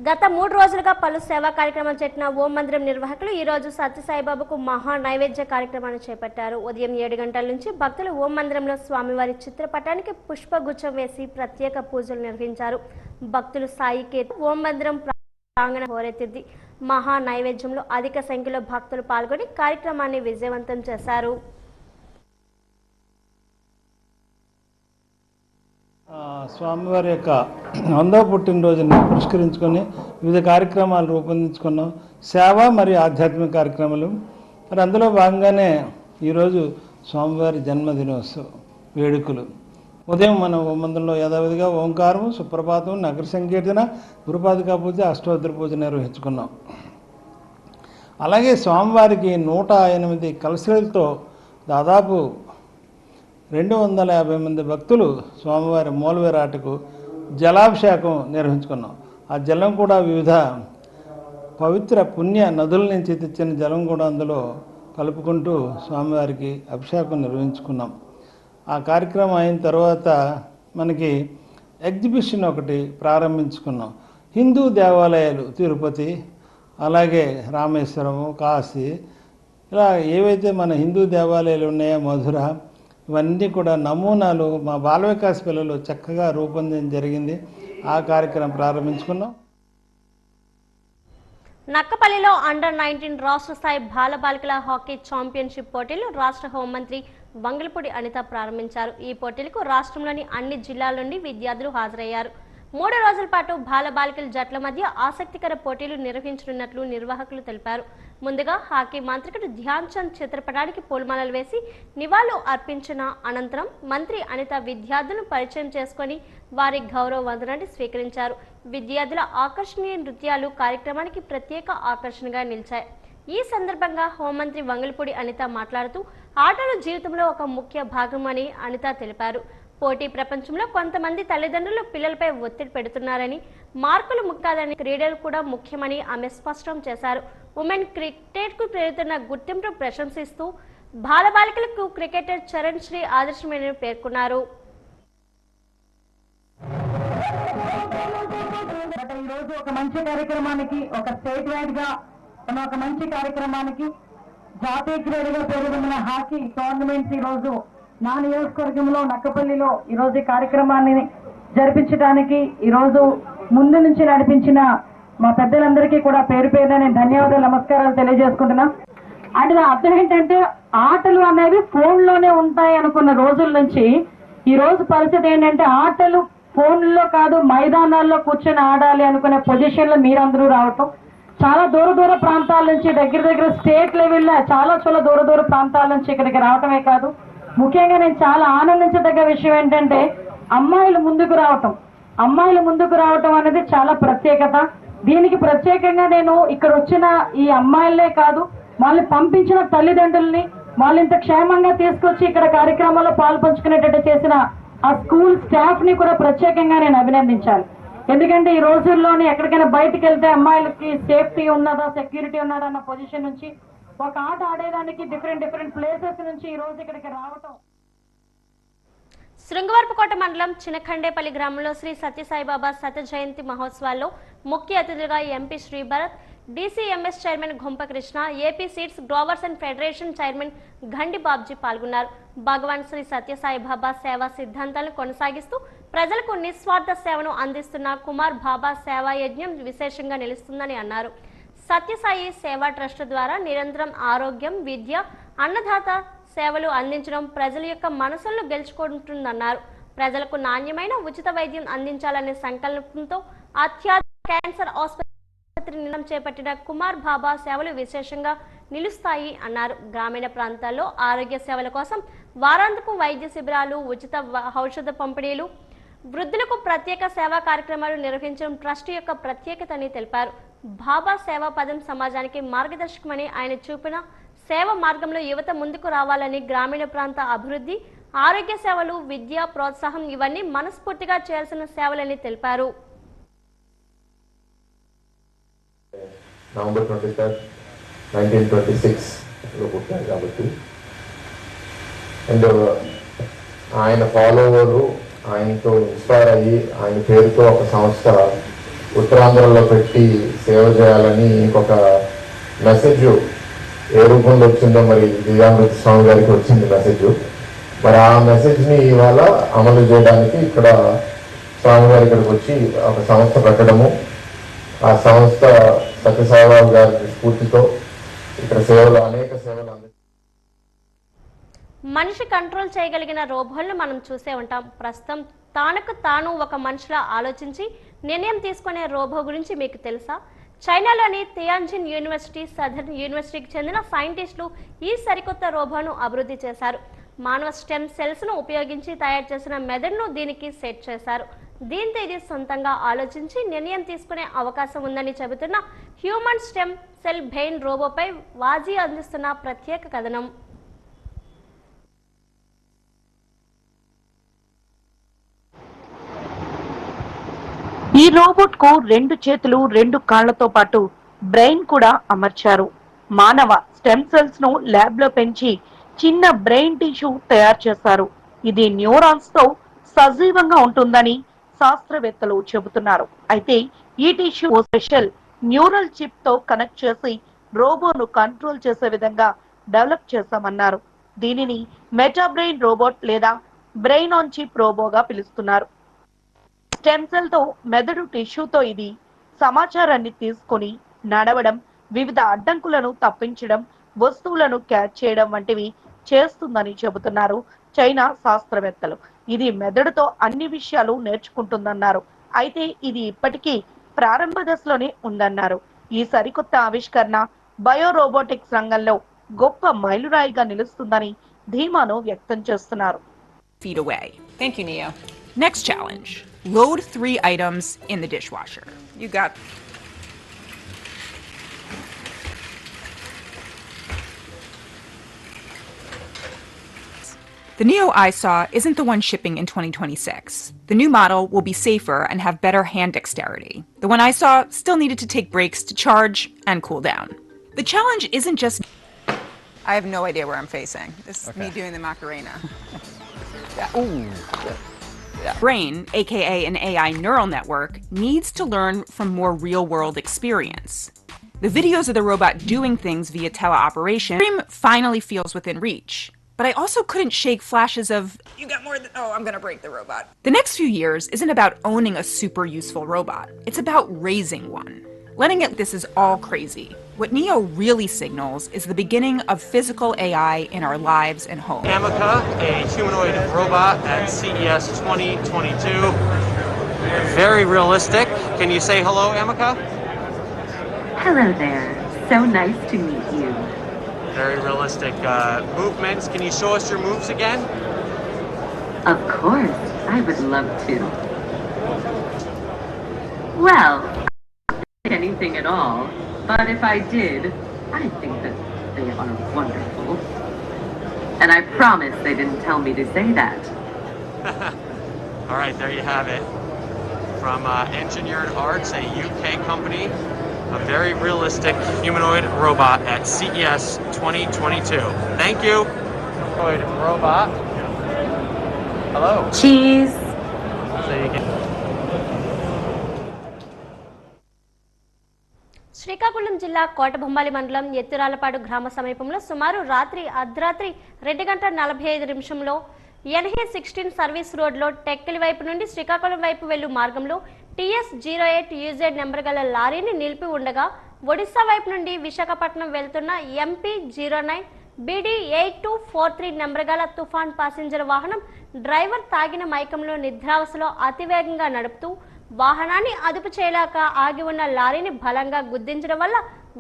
గత 3 రోజులుగా పలు సేవా కార్యక్రమాలు చేసిన ఓం మందిరం నిర్వాహకులు ఈ రోజు సత్యసాయిబాబాకు మహా నైవేద్య కార్యక్రమాన్ని చేపట్టారు. ఉదయం 7 గంటల నుంచి భక్తులు ఓం మందిరంలో స్వామివారి చిత్రపటానికి పుష్పగుచ్చం వేసి ప్రత్యేక పూజలు నిర్వహించారు. భక్తులు సాయికి ఓం మందిరం ప్రాంగణ హోరెత్తింది. మహా నైవేద్యంలో అధిక సంఖ్యలో భక్తులు పాల్గొని కార్యక్రమాన్ని విజయవంతం చేశారు. స్వామివారి యొక్క 100వ పుట్టినరోజుని పురస్కరించుకొని వివిధ కార్యక్రమాలు రూపొందించుకున్నాం. సేవ మరియు ఆధ్యాత్మిక కార్యక్రమాలు. మరి అందులో భాగంగానే ఈరోజు స్వామివారి జన్మదినోత్సవ వేడుకలు. ఉదయం మనం మందిరంలో యథావిధిగా ఓంకారం, సుప్రభాతం, నగర సంకీర్తన, గురుపాదికా పూజ, అష్టోత్తర పూజ నిర్వహించుకున్నాం. అలాగే స్వామివారికి 108 కలశాలతో దాదాపు 250 మంది భక్తులు స్వామివారి మూలవిరాటకు జలాభిషేకం నిర్వహించుకున్నాం. ఆ జలం కూడా వివిధ పవిత్ర పుణ్య నదుల నుంచి తెచ్చిన జలం కూడా అందులో కలుపుకుంటూ స్వామివారికి అభిషేకం నిర్వహించుకున్నాం. ఆ కార్యక్రమం అయిన తర్వాత మనకి ఎగ్జిబిషన్ ఒకటి ప్రారంభించుకున్నాం. హిందూ దేవాలయాలు తిరుపతి, అలాగే రామేశ్వరము, కాశీ, ఇలా ఏవైతే మన హిందూ దేవాలయాలు ఉన్నాయో మధుర, ఇవన్నీ కూడా నమూనాలు మా బాల వికాస్ పిల్లలు చక్కగా రూపొందించడం జరిగింది. ఆ కార్యక్రమం ప్రారంభించుకున్నాం. నక్కపల్లిలో అండర్-19 రాష్ట్ర స్థాయి బాలబాలికల హాకీ ఛాంపియన్షిప్ పోటీలు రాష్ట్ర హోంమంత్రి వంగలపూడి అనిత ప్రారంభించారు. ఈ పోటీలకు రాష్ట్రంలోని అన్ని జిల్లాల నుండి విద్యార్థులు హాజరయ్యారు. 3 రోజుల పాటు బాలబాలికల జట్ల మధ్య ఆసక్తికర పోటీలు నిర్వహించనున్నట్లు నిర్వాహకులు తెలిపారు. ముందుగా హాకీ మాంత్రికుడు ధ్యాన్ చంద్ చిత్రపటానికి పూలమాలలు వేసి నివాళులు అర్పించిన అనంతరం మంత్రి అనిత విద్యార్థులను పరిచయం చేసుకుని వారి గౌరవ వందనాన్ని స్వీకరించారు. విద్యార్థుల ఆకర్షణీయ నృత్యాలు కార్యక్రమానికి ప్రత్యేక ఆకర్షణగా నిలిచాయి. ఈ సందర్భంగా హోంమంత్రి వంగలపూడి అనిత మాట్లాడుతూ ఆటలు జీవితంలో ఒక ముఖ్య భాగమని అనిత తెలిపారు. పోటీ ప్రపంచంలో కొంతమంది తల్లిదండ్రులు పిల్లలపై ఒత్తిడి పెడుతున్నారని, మార్కులు ముఖ్యమని, క్రీడలు కూడా ముఖ్యమని ఆమె స్పష్టం చేశారు. ఉమెన్ క్రికెట్కు పెరుగుతున్న గుర్తింపును ప్రశంసిస్తూ బాలబాలికలకు క్రికెటర్ చరణ్ శ్రీ ఆదర్శమని పేర్కొన్నారు. ఈరోజు ఒక మంచి కార్యక్రమానికి, ఒక స్టేట్ వైడ్ గా ఒక మంచి కార్యక్రమానికి జాతీయ క్రీడగా పేరున్న హాకీ టోర్నమెంట్స్ ఈరోజు నా నియోజకవర్గంలో నక్కపల్లిలో ఈరోజు ఈ కార్యక్రమాన్ని జరిపించడానికి ఈరోజు ముందు నుంచి నడిపించిన మా పెద్దలందరికీ కూడా పేరు పేరున నేను ధన్యవాదాలు, నమస్కారాలు తెలియజేసుకుంటున్నా. అంటే నా అర్థం ఏంటంటే ఆటలు అనేవి ఫోన్లోనే ఉంటాయి అనుకున్న రోజుల నుంచి ఈ రోజు పరిస్థితి ఏంటంటే ఆటలు ఫోన్లో కాదు మైదానాల్లో కూర్చొని ఆడాలి అనుకునే పొజిషన్లో మీరందరూ రావటం, చాలా దూర ప్రాంతాల నుంచి దగ్గర స్టేట్ లెవెల్లో చాలా దూర ప్రాంతాల నుంచి ఇక్కడికి రావటమే కాదు, ముఖ్యంగా నేను చాలా ఆనందించదగ్గ విషయం ఏంటంటే అమ్మాయిలు ముందుకు రావటం అనేది చాలా ప్రత్యేకత. దీనికి ప్రత్యేకంగా నేను ఇక్కడ వచ్చిన ఈ అమ్మాయిలనే కాదు, వాళ్ళని పంపించిన తల్లిదండ్రుల్ని, వాళ్ళు ఇంత క్షేమంగా తీసుకొచ్చి ఇక్కడ కార్యక్రమాల్లో పాల్పంచుకునేటట్టు చేసిన ఆ స్కూల్ స్టాఫ్ ని కూడా ప్రత్యేకంగా నేను అభినందించాలి. ఎందుకంటే ఈ రోజుల్లోని ఎక్కడికైనా బయటకు వెళ్తే అమ్మాయిలకి సేఫ్టీ ఉన్నదా, సెక్యూరిటీ ఉన్నదా అన్న పొజిషన్ నుంచి ఒక ఆట ఆడేదానికి డిఫరెంట్ ప్లేసెస్ నుంచి ఈ రోజు ఇక్కడికి రావటం. శృంగవరపుకోట మండలం చినఖండేపల్లి గ్రామంలో శ్రీ సత్యసాయిబాబా శత జయంతి మహోత్సవాల్లో ముఖ్య అతిథులుగా MP Sribharat, DCMS chairman Gumpakrishna, AP seeds growers and federation chairman Gandi Babji పాల్గొన్నారు. భగవాన్ శ్రీ సత్యసాయిబాబా సేవా సిద్ధాంతాలను కొనసాగిస్తూ ప్రజలకు నిస్వార్థ సేవను అందిస్తున్న కుమార్ బాబా సేవా యజ్ఞం విశేషంగా నిలుస్తుందని అన్నారు. సత్యసాయి సేవా ట్రస్ట్ ద్వారా నిరంతరం ఆరోగ్యం, విద్య, అన్నదాత సేవలు అందించడం ప్రజల యొక్క మనసులను గెలుచుకుంటుందన్నారు. ప్రజలకు నాణ్యమైన ఉచిత వైద్యం అందించాలనే సంకల్పంతో అత్యాధునిక క్యాన్సర్ ఆసుపత్రి నిర్మాణం చేపట్టిన కుమార్ బాబా సేవలు విశేషంగా నిలుస్తాయి అన్నారు. గ్రామీణ ప్రాంతాల్లో ఆరోగ్య సేవల కోసం వారాంతపు వైద్య శిబిరాలు, ఉచిత ఔషధ పంపిణీలు, వృద్ధులకు ప్రత్యేక సేవా కార్యక్రమాలు నిర్వహించడం ట్రస్ట్ యొక్క ప్రత్యేకత అని తెలిపారు. బాబా సేవా పదం సమాజానికి మార్గదర్శకమని ఆయన చూపిన సేవ మార్గంలో యువత ముందుకు రావాలని, గ్రామీణ ప్రాంత అభివృద్ధి, ఆరోగ్య సేవలు, విద్య, ప్రోత్సాహం ఇవన్నీ మనస్ఫూర్తిగా చేయాల్సిన సేవలని తెలిపారు. నవంబర్ 23, 1926లో పుట్టారు కాబట్టి అండ్ ఆయన ఫాలోవర్లు ఆయనతో ఇన్స్పైర్ అయ్యి ఆయన పేరుతో ఒక సంస్థ ఉత్తరాంధ్రలో పెట్టి సేవ చేయాలని ఒక మెసేజ్ ఏ రూపంలో వచ్చిందో మరి దివ్యాంగృతి స్వామి గారికి వచ్చింది మెసేజ్. మరి ఆ మెసేజ్ని ఇవాళ అమలు చేయడానికి ఇక్కడ స్వామివారి ఇక్కడికి వచ్చి ఒక సంస్థ పెట్టడము, ఆ సంస్థ సత్యసాయిబాబు గారి స్ఫూర్తితో ఇక్కడ సేవలు అనేక సేవలు మనిషి కంట్రోల్ చేయగలిగిన రోబోలను మనం చూసే ఉంటాం. ప్రస్తుతం తానుకు తాను ఒక మనిషిలా ఆలోచించి నిర్ణయం తీసుకునే రోబో గురించి మీకు తెలుసా? చైనాలోని తియాన్జిన్ యూనివర్సిటీ, సదర్న్ యూనివర్సిటీకి చెందిన సైంటిస్టులు ఈ సరికొత్త రోబోను అభివృద్ధి చేశారు. మానవ స్టెమ్ సెల్స్ను ఉపయోగించి తయారు చేసిన మెదడును దీనికి సెట్ చేశారు. దీంతో ఇది సొంతంగా ఆలోచించి నిర్ణయం తీసుకునే అవకాశం ఉందని చెబుతున్న హ్యూమన్ స్టెమ్ సెల్ బ్రెయిన్ రోబోపై వాజీ అందిస్తున్న ప్రత్యేక కథనం. ఈ రోబోట్ కు 2 చేతులు 2 కాళ్లతో పాటు బ్రెయిన్ కూడా అమర్చారు. మానవ స్టెమ్ సెల్స్ ను ల్యాబ్ లో పెంచి చిన్న బ్రెయిన్ టిష్యూ తయారు చేశారు. ఇది న్యూరాన్స్ తో సజీవంగా ఉంటుందని శాస్త్రవేత్తలు చెబుతున్నారు. అయితే ఈ టిష్యూ ఓ స్పెషల్ న్యూరల్ చిప్ తో కనెక్ట్ చేసి రోబోను కంట్రోల్ చేసే విధంగా డెవలప్ చేశామన్నారు. దీనిని మెటా బ్రెయిన్ రోబోట్ లేదా బ్రెయిన్ ఆన్ చిప్ రోబోగా పిలుస్తున్నారు. స్టెమ్ సెల్ తో మెదడు టిష్యూతో ఇది సమాచారాన్ని తీసుకొని నడవడం, వివిధ అడ్డంకులను తప్పించడం, వస్తువులను క్యాచ్ చేయడం వంటివి చేస్తుందని చెబుతున్నారు చైనా శాస్త్రవేత్తలు. ఇది మెదడుతో అన్ని విషయాలు నేర్చుకుంటుందన్నారు. అయితే ఇది ఇప్పటికీ ప్రారంభ దశలోనే ఉందన్నారు. ఈ సరికొత్త ఆవిష్కరణ బయో రోబోటిక్స్ రంగంలో గొప్ప మైలురాయిగా నిలుస్తుందని ధీమాను వ్యక్తం చేస్తున్నారు. Feet away. Thank you, Neo. Next challenge. Load 3 items in the dishwasher. You got. The Neo I saw isn't the one shipping in 2026. The new model will be safer and have better hand dexterity. The one I saw still needed to take breaks to charge and cool down. The challenge isn't just. I have no idea where I'm facing. This is me doing the Macarena. Yeah. Ooh. Yeah. Brain, aka an AI neural network, needs to learn from more real-world experience. The videos of the robot doing things via teleoperation finally feels within reach. But I also couldn't shake flashes of, you got more than, oh, I'm gonna break the robot. The next few years isn't about owning a super useful robot. It's about raising one. Letting it, this is all crazy. What Neo really signals is the beginning of physical AI in our lives and homes. Ameca, a humanoid robot at CES 2022. Very realistic. Can you say hello, Ameca? Hello there. So nice to meet you. Very realistic movements. Can you show us your moves again? Of course. I would love to. Well, anything at all, but if I did, I think that they are wonderful. And I promise they didn't tell me to say that. All right, there you have it. From Engineered Arts, a UK company, a very realistic humanoid robot at CES 2022. Thank you. Humanoid robot. Hello. Cheese. So you can. Srikakulam జిల్లా కోటబొమ్మాలి మండలం ఎత్తురాలపాడు గ్రామ సమీపంలో సుమారు అర్ధరాత్రి 2:45 NH16 service రోడ్లో టెక్కలి వైపు నుండి శ్రీకాకుళం వైపు వెళ్ళు మార్గంలో TS08 UZ నెంబర్ గల లారీని నిలిపి ఉండగా ఒడిశా వైపు నుండి విశాఖపట్నం వెళ్తున్న MP09 BD8243 నెంబర్ గల తుఫాన్ ప్యాసింజర్ వాహనం డ్రైవర్ తాగిన మైకంలో నిద్రావస్థలో అతివేగంగా నడుపుతూ వాహనాన్ని అదుపు చేయలేక ఆగి ఉన్న లారీని బలంగా గుద్దించడం వల్ల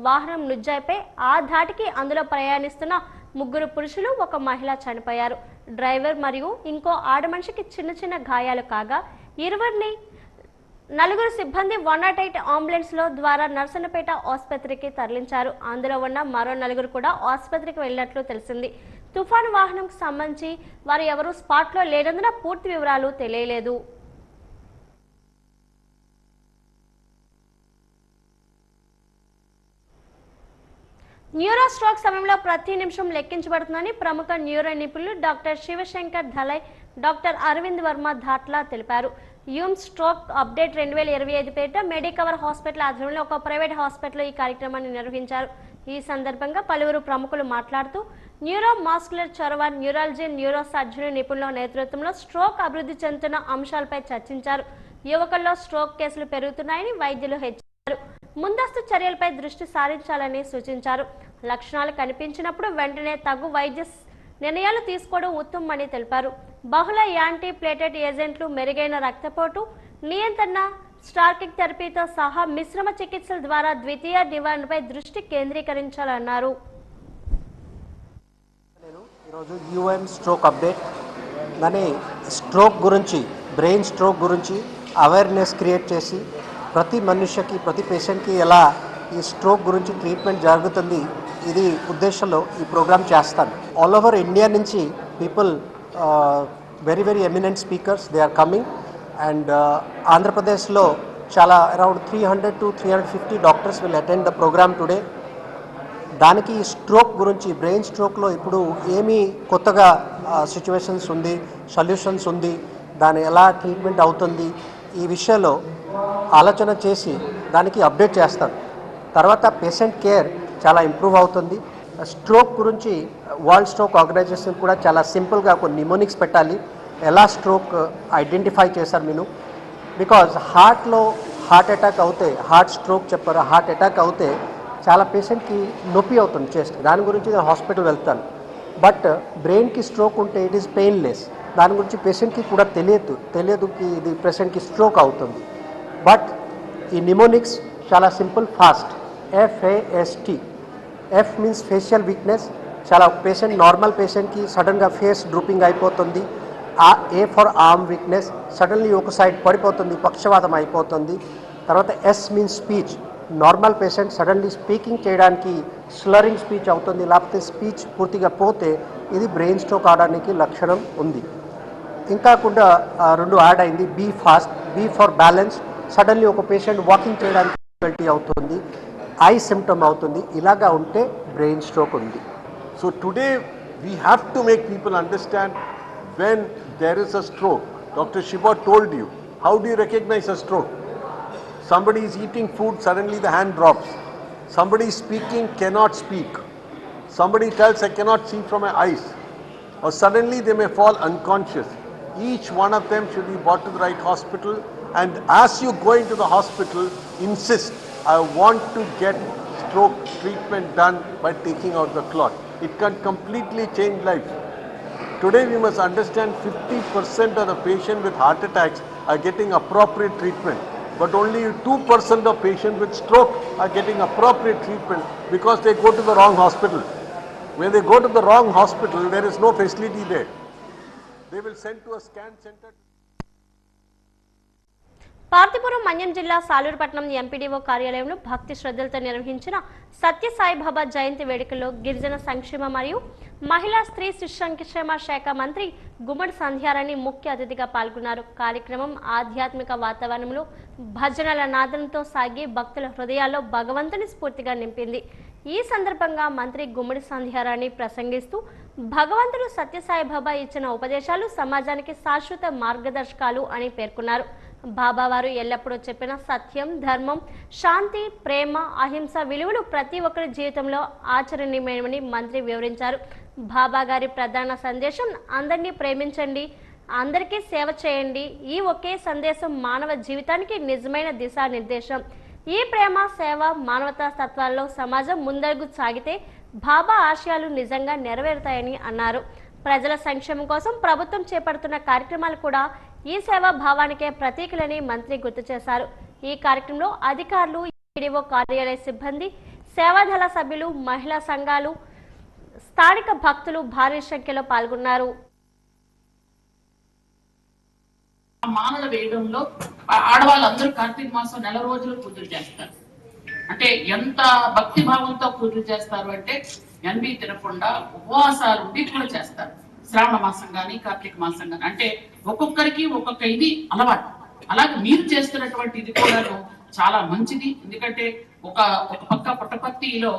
వాహనం నుజ్జైపై ఆ ధాటికి అందులో ప్రయాణిస్తున్న 3 పురుషులు 1 మహిళ చనిపోయారు. డ్రైవర్ మరియు ఇంకో ఆడమనిషికి చిన్న గాయాలు కాగా 4 సిబ్బంది 108 అంబులెన్స్ లో ద్వారా నర్సన్నపేట ఆసుపత్రికి తరలించారు. అందులో ఉన్న మరో 4 కూడా ఆసుపత్రికి వెళ్ళినట్లు తెలిసింది. తుఫాను వాహనంకు సంబంధించి వారు ఎవరూ స్పాట్లో లేనందున పూర్తి వివరాలు తెలియలేదు. న్యూరో స్ట్రోక్ సమయంలో ప్రతి నిమిషం లెక్కించబడుతుందని ప్రముఖ న్యూరో నిపుణులు డాక్టర్ శివశంకర్ ధలై డాక్టర్ అరవింద్ వర్మ ధాట్లా తెలిపారు. యూమ్ స్ట్రోక్ అప్డేట్ 2025 పేరిట మెడికవర్ హాస్పిటల్ ఆధ్వర్యంలో ఒక ప్రైవేట్ హాస్పిటల్లో ఈ కార్యక్రమాన్ని నిర్వహించారు. ఈ సందర్భంగా పలువురు ప్రముఖులు మాట్లాడుతూ న్యూరో మాస్కులర్ చొరవ, న్యూరాలజీ, న్యూరో సర్జరీ నిపుణుల నేతృత్వంలో స్ట్రోక్ అభివృద్ధి చెందుతున్న అంశాలపై చర్చించారు. యువకుల్లో స్ట్రోక్ కేసులు పెరుగుతున్నాయని వైద్యులు హెచ్చరించారు. ముందస్తు చర్యలపై దృష్టి సారించాలని సూచించారు. లక్షణాలు కనిపించినప్పుడు వెంటనే తగు వైద్య నిర్ణయాలు తీసుకోవడం ఉత్తమమని తెలిపారు. బహుళ యాంటీ ప్లేటెడ్ ఏజెంట్లు, మెరుగైన రక్తపోటు నియంత్రణ, స్టార్కింగ్ థెరపీతో సహా మిశ్రమ చికిత్సల ద్వారా ద్వితీయ నివారణపై దృష్టి కేంద్రీకరించాలన్నారు. ఈరోజు యూఎం స్ట్రోక్ అప్డేట్ అని స్ట్రోక్ గురించి, బ్రెయిన్ స్ట్రోక్ గురించి అవేర్నెస్ క్రియేట్ చేసి ప్రతి మనుష్యకి, ప్రతి పేషెంట్కి ఎలా ఈ స్ట్రోక్ గురించి ట్రీట్మెంట్ జరుగుతుంది, ఇది ఉద్దేశంలో ఈ ప్రోగ్రామ్ చేస్తాను. ఆల్ ఓవర్ ఇండియా నుంచి people, very very eminent speakers, they are coming. And ఆంధ్రప్రదేశ్లో చాలా around 300 to 350 doctors will attend the programme today. దానికి స్ట్రోక్ గురించి, బ్రెయిన్ స్ట్రోక్లో ఇప్పుడు ఏమి కొత్తగా సిచ్యువేషన్స్ ఉంది, సొల్యూషన్స్ ఉంది, దాని ఎలా ట్రీట్మెంట్ అవుతుంది, ఈ విషయంలో ఆలోచన చేసి దానికి అప్డేట్ చేస్తాను. తర్వాత పేషెంట్ కేర్ చాలా ఇంప్రూవ్ అవుతుంది. స్ట్రోక్ గురించి వరల్డ్ స్ట్రోక్ ఆర్గనైజేషన్ కూడా చాలా సింపుల్గా కొన్ని నిమోనిక్స్ పెట్టాలి. ఎలా స్ట్రోక్ ఐడెంటిఫై చేశారు మీరు, బికాజ్ హార్ట్లో హార్ట్ అటాక్ అవుతే, హార్ట్ స్ట్రోక్ చెప్పారు, హార్ట్ అటాక్ అవుతే చాలా పేషెంట్కి నొప్పి అవుతుంది చెస్ట్, దాని గురించి నేను హాస్పిటల్ వెళ్తాను. బట్ బ్రెయిన్కి స్ట్రోక్ ఉంటే ఇట్ ఈస్ పెయిన్లెస్, దాని గురించి పేషెంట్కి కూడా తెలియదుకి ఇది పేషెంట్కి స్ట్రోక్ అవుతుంది. బట్ ఈ నిమోనిక్స్ చాలా simple, fast. FAST, F means facial weakness, చాలా పేషెంట్, నార్మల్ పేషెంట్కి సడన్గా ఫేస్ డ్రూపింగ్ అయిపోతుంది. A for arm weakness, suddenly ఒక సైడ్ పడిపోతుంది, పక్షవాతం అయిపోతుంది. తర్వాత S means speech, normal patient suddenly speaking చేయడానికి స్లరింగ్ స్పీచ్ అవుతుంది, లేకపోతే స్పీచ్ పూర్తిగా పోతే ఇది బ్రెయిన్ స్ట్రోక్ అవడానికి లక్షణం ఉంది. ఇంకా కూడా 2 యాడ్ అయింది, B fast, B for balance, suddenly ఒక పేషెంట్ వాకింగ్ చేయడానికి డిఫికల్టీ అవుతుంది, ఐ సిమ్టమ్ అవుతుంది, ఇలాగా ఉంటే బ్రెయిన్ స్ట్రోక్ ఉంది. So today we have to make people understand when there is a stroke. Dr. Shiva told you, how do you recognize a stroke? Somebody is eating food, suddenly the hand drops. Somebody is speaking, cannot speak. Somebody tells, I cannot see from my eyes. Or suddenly they may fall unconscious. Each one of them should be brought to the right hospital, and as you go into the hospital, insist, I want to get stroke treatment done by taking out the clot. It can completely change lives. Today we must understand 50% of the patients with heart attacks are getting appropriate treatment, but only 2% of patients with stroke are getting appropriate treatment because they go to the wrong hospital. When they go to the wrong hospital, there is no facility there. They will send to a scan center. Parthipuram Manyam జిల్లా Salurupatnam MPDO కార్యాలయంలో భక్తి శ్రద్ధలతో నిర్వహించిన సత్యసాయిబాబా జయంతి వేడుకల్లో గిరిజన సంక్షేమ మరియు మహిళా స్త్రీ శిశు సంక్షేమ శాఖ మంత్రి గుమ్మడి సంధ్యారాణి ముఖ్య అతిథిగా పాల్గొన్నారు. కార్యక్రమం ఆధ్యాత్మిక వాతావరణంలో భజనల నాదంతో సాగి భక్తుల హృదయాల్లో భగవంతుని స్ఫూర్తిగా నింపింది. ఈ సందర్భంగా మంత్రి గుమ్మడి సంధ్యారాణి ప్రసంగిస్తూ భగవంతుడు సత్యసాయిబాబా ఇచ్చిన ఉపదేశాలు సమాజానికి శాశ్వత మార్గదర్శకాలు అని పేర్కొన్నారు. బాబావారు ఎల్లప్పుడూ చెప్పిన సత్యం, ధర్మం, శాంతి, ప్రేమ, అహింస విలువలు ప్రతి ఒక్కరి జీవితంలో ఆచరణీయమని మంత్రి వివరించారు. బాబా గారి ప్రధాన సందేశం అందరినీ ప్రేమించండి, అందరికీ సేవ చేయండి. ఈ ఒకే సందేశం మానవ జీవితానికి నిజమైన దిశానిర్దేశం. ఈ ప్రేమ, సేవ, మానవతా తత్వాల్లో సమాజం ముందడుగు సాగితే బాబా ఆశయాలు నిజంగా నెరవేరుతాయని అన్నారు. ప్రజల సంక్షేమం కోసం ప్రభుత్వం చేపడుతున్న కార్యక్రమాలు కూడా ఈ సేవా భావానికే ప్రతీకలని మంత్రి గుర్తు చేశారు. ఈ కార్యక్రమంలో అధికారులు, ఎంపీడీఓ కార్యాలయ సిబ్బంది, సేవాదళ సభ్యులు, మహిళా సంఘాలు, స్థానిక భక్తులు భారీ సంఖ్యలో పాల్గొన్నారు. మాలలు వేయడంలో ఆడవాళ్ళందరూ కార్తీక మాసం నెల రోజులు పూజలు చేస్తారు. అంటే ఎంత భక్తి భావంతో పూజలు చేస్తారు అంటే ఎన్బి తినకుండా ఉపవాసాలు ఉండి కూడా చేస్తారు. శ్రావణ మాసం కానీ కార్తీక మాసం కానీ, అంటే ఒక్కొక్కరికి ఒక్కొక్క ఇది అలవాటు. అలాగే మీరు చేస్తున్నటువంటి ఇది కూడా చాలా మంచిది. ఎందుకంటే ఒక పక్క పుట్టపర్తిలో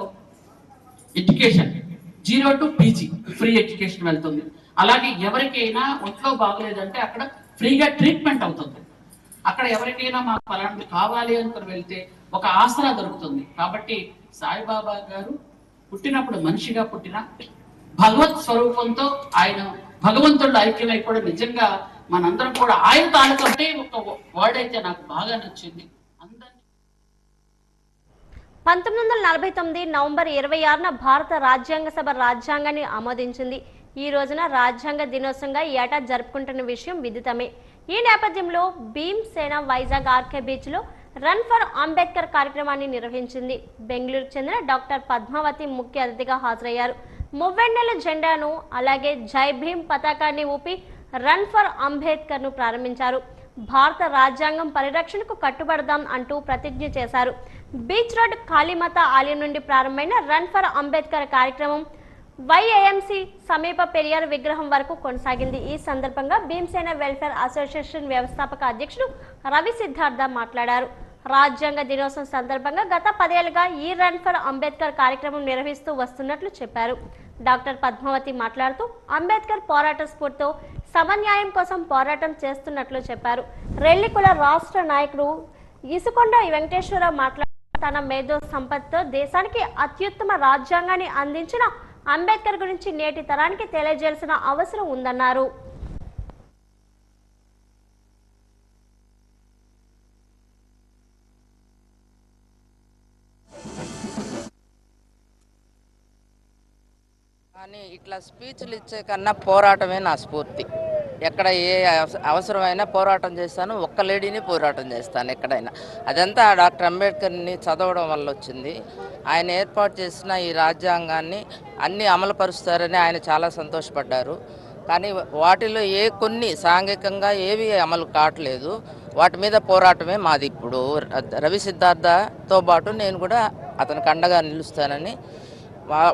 education 0 to PG free education వెళ్తుంది. అలాగే ఎవరికైనా ఒంట్లో బాగలేదంటే అక్కడ ఫ్రీగా ట్రీట్మెంట్ అవుతుంది. అక్కడ ఎవరికైనా మాకు అలాంటివి కావాలి అనుకుని వెళ్తే ఒక ఆసరా దొరుకుతుంది. కాబట్టి సాయిబాబా గారు పుట్టినప్పుడు మనిషిగా పుట్టిన భగవత్ స్వరూపంతో ఆయన భగవంతుడు ఐక్యమై కూడా నిజంగా మనందరం కూడా ఆయన తాలూకు అంటే ఒక వర్డ్ అయితే నాకు బాగా నచ్చింది. 1949 నవంబర్ 26న భారత రాజ్యాంగ సభ రాజ్యాంగాన్ని ఆమోదించింది. ఈ రోజున రాజ్యాంగ దినోత్సవంగా ఏటా జరుపుకుంటున్న విషయం విదితమే. ఈ నేపథ్యంలో భీమ్సేన వైజాగ్ ఆర్కే బీచ్ లో రన్ ఫర్ అంబేద్కర్ కార్యక్రమాన్ని నిర్వహించింది. బెంగళూరుకు చెందిన డాక్టర్ పద్మావతి ముఖ్య అతిథిగా హాజరయ్యారు. మువ్వెన్నెల జెండాను అలాగే జై భీమ్ పతాకాన్ని ఊపి రన్ ఫర్ అంబేద్కర్ ను ప్రారంభించారు. భారత రాజ్యాంగం పరిరక్షణకు కట్టుబడదాం అంటూ ప్రతిజ్ఞ చేశారు. బీచ్ రోడ్ కాళీమాత ఆలయం నుండి ప్రారంభమైన రన్ ఫర్ అంబేద్కర్ కార్యక్రమం వైఏఎంసీ సమీప పెరియార్ విగ్రహం వరకు కొనసాగింది. ఈ సందర్భంగా భీమ్సేన వెల్ఫేర్ అసోసియేషన్ వ్యవస్థాపక అధ్యక్షుడు రవి సిద్ధార్థ మాట్లాడారు. రాజ్యాంగ దినోత్సవం సందర్భంగా గత 10 ఏళ్లుగా ఈ రన్ ఫర్ అంబేద్కర్ కార్యక్రమం నిర్వహిస్తూ వస్తున్నట్లు చెప్పారు. డాక్టర్ పద్మావతి మాట్లాడుతూ అంబేద్కర్ పోరాట స్ఫూర్తితో సమన్యాయం కోసం పోరాటం చేస్తున్నట్లు చెప్పారు. రెల్లికుల రాష్ట్ర నాయకుడు ఇసుకొండ వెంకటేశ్వరరావు మాట్లాడుతూ తన మేధో సంపత్తితో దేశానికి అత్యుత్తమ రాజ్యాంగాన్ని అందించిన అంబేద్కర్ గురించి నేటి తరానికి తెలియజేయాల్సిన అవసరం ఉందన్నారు. కానీ ఇట్లా స్పీచ్లు ఇచ్చే కన్నా పోరాటమే నా స్ఫూర్తి. ఎక్కడ ఏ అవసరమైనా పోరాటం చేస్తాను, ఒక్క లేడీని పోరాటం చేస్తాను ఎక్కడైనా. అదంతా డాక్టర్ అంబేద్కర్ని చదవడం వల్ల వచ్చింది. ఆయన ఏర్పాటు చేసిన ఈ రాజ్యాంగాన్ని అన్నీ అమలుపరుస్తారని ఆయన చాలా సంతోషపడ్డారు. కానీ వాటిలో కొన్ని సాంఘికంగా ఏవి అమలు కావట్లేదు. వాటి మీద పోరాటమే మాది. ఇప్పుడు రవి సిద్ధార్థతో పాటు నేను కూడా అతనికి అండగా నిలుస్తానని,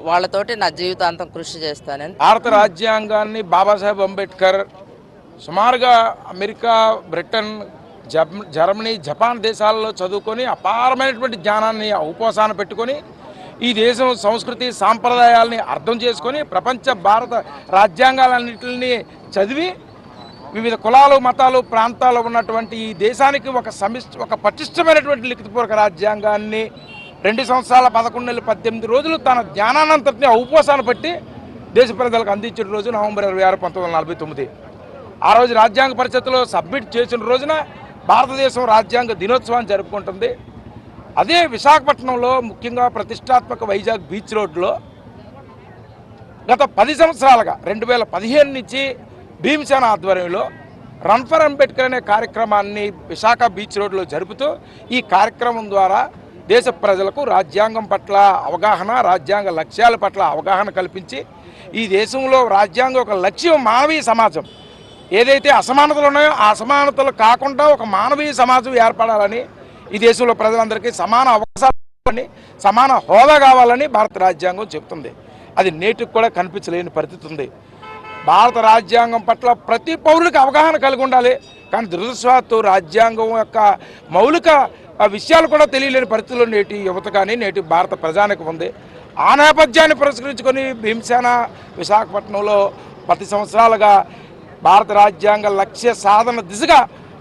వాళ్ళతోటి నా జీవితాంతం కృషి చేస్తానని. భారత రాజ్యాంగాన్ని బాబాసాహెబ్ అంబేద్కర్ సుమారుగా అమెరికా, బ్రిటన్, జర్మనీ, జపాన్ దేశాలలో చదువుకొని అపారమైనటువంటి జ్ఞానాన్ని ఉపవాసాన్ని పెట్టుకొని ఈ దేశం సంస్కృతి సాంప్రదాయాలని అర్థం చేసుకొని ప్రపంచ భారత రాజ్యాంగాలన్నింటినీ చదివి వివిధ కులాలు, మతాలు, ప్రాంతాలు ఉన్నటువంటి ఈ దేశానికి ఒక పటిష్టమైనటువంటి లిఖితపూర్వక రాజ్యాంగాన్ని 2 సంవత్సరాల 11 నెలలు 18 రోజులు తన జ్ఞానానంతటిని ఉపవాసాన్ని పెట్టి దేశ ప్రజలకు అందించిన రోజు నవంబర్ 26, 1949. ఆ రోజు రాజ్యాంగ పరిషత్తులో సబ్మిట్ చేసిన రోజున భారతదేశం రాజ్యాంగ దినోత్సవాన్ని జరుపుకుంటుంది. అదే విశాఖపట్నంలో ముఖ్యంగా ప్రతిష్టాత్మక వైజాగ్ బీచ్ రోడ్లో గత 10 సంవత్సరాలుగా 2015 నుంచి భీమ్సేన ఆధ్వర్యంలో రన్ ఫర్ అంబేద్కర్ అనే కార్యక్రమాన్ని విశాఖ బీచ్ రోడ్లో జరుపుతూ ఈ కార్యక్రమం ద్వారా దేశ ప్రజలకు రాజ్యాంగం పట్ల అవగాహన, రాజ్యాంగ లక్ష్యాల పట్ల అవగాహన కల్పించి ఈ దేశంలో రాజ్యాంగం ఒక లక్ష్యం మానవీయ సమాజం. ఏదైతే అసమానతలు ఉన్నాయో ఆ అసమానతలు కాకుండా ఒక మానవీయ సమాజం ఏర్పడాలని, ఈ దేశంలో ప్రజలందరికీ సమాన అవకాశాలని, సమాన హోదా కావాలని భారత రాజ్యాంగం చెబుతుంది. అది నేటికి కూడా కనిపించలేని పరిస్థితి ఉంది. భారత రాజ్యాంగం పట్ల ప్రతి పౌరుడికి అవగాహన కలిగి ఉండాలి. కానీ దురదృష్టవశాత్తు రాజ్యాంగం యొక్క మౌలిక విషయాలు కూడా తెలియలేని పరిస్థితుల్లో నేటి యువత కానీ నేటి భారత ప్రజానికి ఉంది. ఆ నేపథ్యాన్ని పురస్కరించుకొని భీమ్సేన విశాఖపట్నంలో 10 సంవత్సరాలుగా భారత రాజ్యాంగ లక్ష్య సాధన దిశగా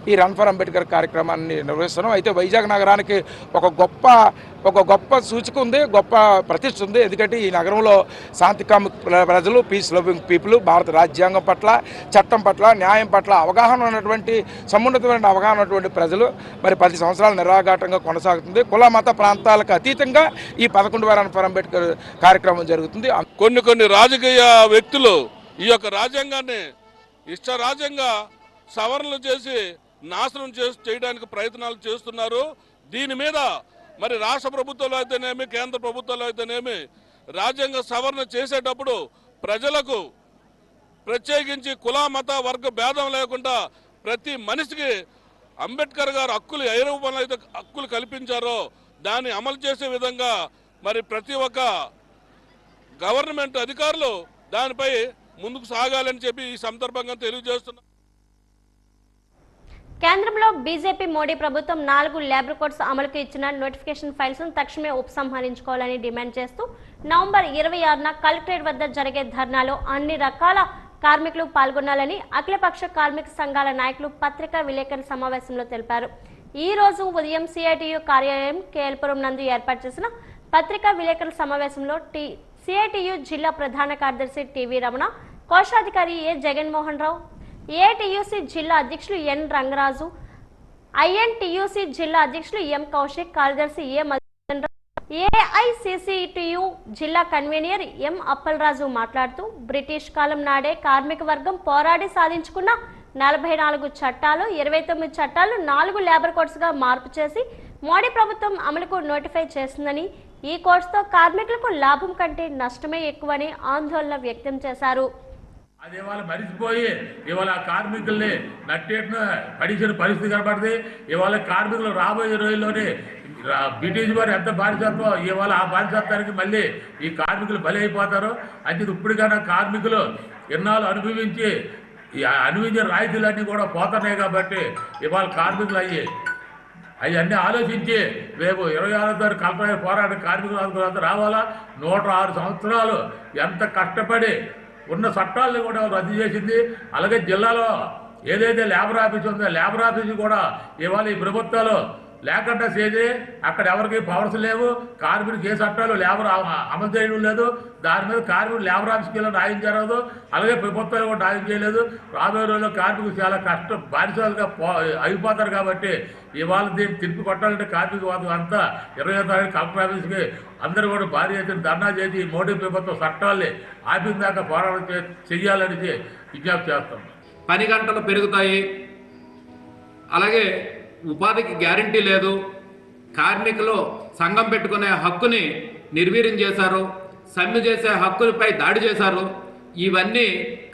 ఈ రన్ ఫర్ అంబేద్కర్ కార్యక్రమాన్ని నిర్వహిస్తున్నాం. అయితే వైజాగ్ నగరానికి ఒక గొప్ప సూచిక ఉంది, గొప్ప ప్రతిష్ఠ ఉంది. ఎందుకంటే ఈ నగరంలో శాంతికామ ప్రజలు, పీస్ లవింగ్ పీపుల్, భారత రాజ్యాంగం పట్ల, చట్టం పట్ల, న్యాయం పట్ల అవగాహన ఉన్నటువంటి సమున్నతమైన అవగాహన ఉన్నటువంటి ప్రజలు. మరి 10 సంవత్సరాలు నిరాఘాటంగా కొనసాగుతుంది. కుల మత ప్రాంతాలకు అతీతంగా ఈ 11వ రన్ ఫర్ అంబేద్కర్ కార్యక్రమం జరుగుతుంది. కొన్ని రాజకీయ వ్యక్తులు ఈ యొక్క రాజ్యాంగాన్ని ఇష్టరాజ్యంగా సవరణలు చేసి నాశనం చేయడానికి ప్రయత్నాలు చేస్తున్నారు. దీని మీద మరి రాష్ట్ర ప్రభుత్వాలు అయితేనేమి, కేంద్ర ప్రభుత్వాలు అయితేనేమి రాజ్యాంగ సవరణ చేసేటప్పుడు ప్రజలకు ప్రత్యేకించి కుల మత వర్గ భేదం లేకుండా ప్రతి మనిషికి అంబేద్కర్ గారు హక్కులు ఏ రూపంలో అయితే హక్కులు కల్పించారో దాన్ని అమలు చేసే విధంగా మరి ప్రతి ఒక్క గవర్నమెంట్ అధికారులు దానిపై ముందుకు సాగాలని చెప్పి ఈ సందర్భంగా తెలియజేస్తున్నారు. కేంద్రంలో బీజేపీ మోడీ ప్రభుత్వం 4 ల్యాబ్ రిపోర్ట్స్ అమలుకు ఇచ్చిన నోటిఫికేషన్ ఫైల్స్ ను తక్షణమే ఉపసంహరించుకోవాలని డిమాండ్ చేస్తూ నవంబర్ 26న కలెక్టరేట్ వద్ద జరిగే ధర్నాలో అన్ని రకాల కార్మికులు పాల్గొనాలని అఖిలపక్ష కార్మిక సంఘాల నాయకులు పత్రికా విలేకరుల సమావేశంలో తెలిపారు. ఈ రోజు ఉదయం సిఐటియు కార్యాలయం కేఎల్పురం నందు ఏర్పాటు చేసిన పత్రికా విలేకరుల సమావేశంలో సిఐటియు జిల్లా ప్రధాన కార్యదర్శి టివి రమణ, కోశాధికారి ఏ జగన్మోహన్ రావు, ఏఐటియుసి జిల్లా అధ్యక్షులు ఎన్ రంగరాజు, ఐఎన్టియుసి జిల్లా అధ్యక్షులు ఎం కౌశిక్, కార్యదర్శి ఏ మధుసూదన్, ఏఐసిసిటియు జిల్లా కన్వీనర్ ఎం అప్పలరాజు మాట్లాడుతూ బ్రిటిష్ కాలం నాడే కార్మిక వర్గం పోరాడి సాధించుకున్న 44 చట్టాలు, 29 చట్టాలు 4 లేబర్ కోడ్స్గా మార్పు చేసి మోడీ ప్రభుత్వం అమలుకు నోటిఫై చేసిందని, ఈ కోడ్స్తో కార్మికులకు లాభం కంటే నష్టమే ఎక్కువని ఆందోళన వ్యక్తం చేశారు. అది ఇవాళ మరిచిపోయి ఇవాళ కార్మికుల్ని నట్టేట్ను పడిచిన పరిస్థితి కనబడుతుంది. ఇవాళ కార్మికులు రాబోయే రోజుల్లోనే బ్రిటిష్ వారు ఎంత బానిసత్వం, ఇవాళ ఆ బానిసత్వానికి మళ్ళీ ఈ కార్మికులు బలి అయిపోతారు. అంటే ఇప్పటికైనా కార్మికులు ఎన్నాళ్ళు అనుభవించిన రాయితీలన్నీ కూడా పోతున్నాయి. కాబట్టి ఇవాళ కార్మికులు అవన్నీ ఆలోచించి రేపు 26వ తారీఖు కల్పన పోరాటం కార్మికులు రావాలా. 106 సంవత్సరాలు ఎంత కష్టపడి ఉన్న చట్టాలను కూడా రద్దు చేసింది. అలాగే జిల్లాలో ఏదైతే లేబర్ ఆఫీస్ ఉందో లేబర్ ఆఫీస్ కూడా ఇవాళ ఈ ప్రభుత్వాలు లేకుండా చేసి అక్కడ ఎవరికి పవర్స్ లేవు. కార్మికుడికి ఏ చట్టాలు లేబర్ అమలు చేయడం లేదు. దాని మీద కార్మికుడు లేబర్ ఆఫీస్కి వెళ్ళి న్యాయం జరగదు. అలాగే ప్రభుత్వాలు కూడా న్యాయం చేయలేదు. రాబోయే రోజుల్లో కార్మికులు చాలా బానిసలుగా అయిపోతారు. కాబట్టి ఇవాళ దీన్ని తిప్పి కొట్టాలంటే కార్మిక వాదం అంతా 20వ తారీఖు కలెక్టర్ ఆఫీస్కి అందరూ కూడా భారీ ఎత్తున ధర్నా చేసి మోడీ ప్రభుత్వం చట్టాల్ని ఆపిన దాకా పోరాటం చెయ్యాలని విజ్ఞప్తి చేస్తాం. పని గంటలు పెరుగుతాయి, అలాగే ఉపాధికి గ్యారంటీ లేదు, కార్మికులు సంఘం పెట్టుకునే హక్కుని నిర్వీర్యం చేశారు, సమ్మె చేసే హక్కులపై దాడి చేశారు. ఇవన్నీ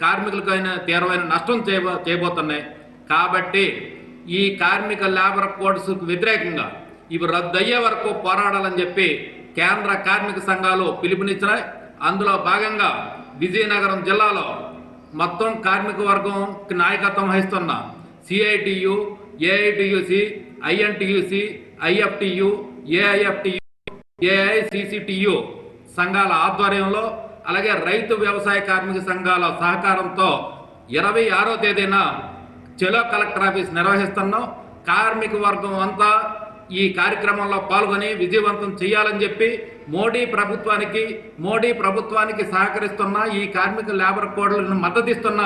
కార్మికులకైనా తీవ్రమైన నష్టం చేయబోతున్నాయి. కాబట్టి ఈ కార్మిక లేబర్ కోడ్స్కు వ్యతిరేకంగా ఇవి రద్దయ్యే వరకు పోరాడాలని చెప్పి కేంద్ర కార్మిక సంఘాలు పిలుపునిచ్చినాయి. అందులో భాగంగా విజయనగరం జిల్లాలో మొత్తం కార్మిక వర్గం నాయకత్వం వహిస్తున్న CITU, AITUC, ఐఎన్టియుసి, IFTU, AIFTU, AICCTU సంఘాల ఆధ్వర్యంలో అలాగే రైతు వ్యవసాయ కార్మిక సంఘాల సహకారంతో 26వ తేదీన చెలో కలెక్టర్ ఆఫీస్ నిర్వహిస్తున్నాం. కార్మిక వర్గం అంతా ఈ కార్యక్రమంలో పాల్గొని విజయవంతం చేయాలని చెప్పి మోడీ ప్రభుత్వానికి సహకరిస్తున్న ఈ కార్మిక లేబర్ కోడ్లను మద్దతిస్తున్న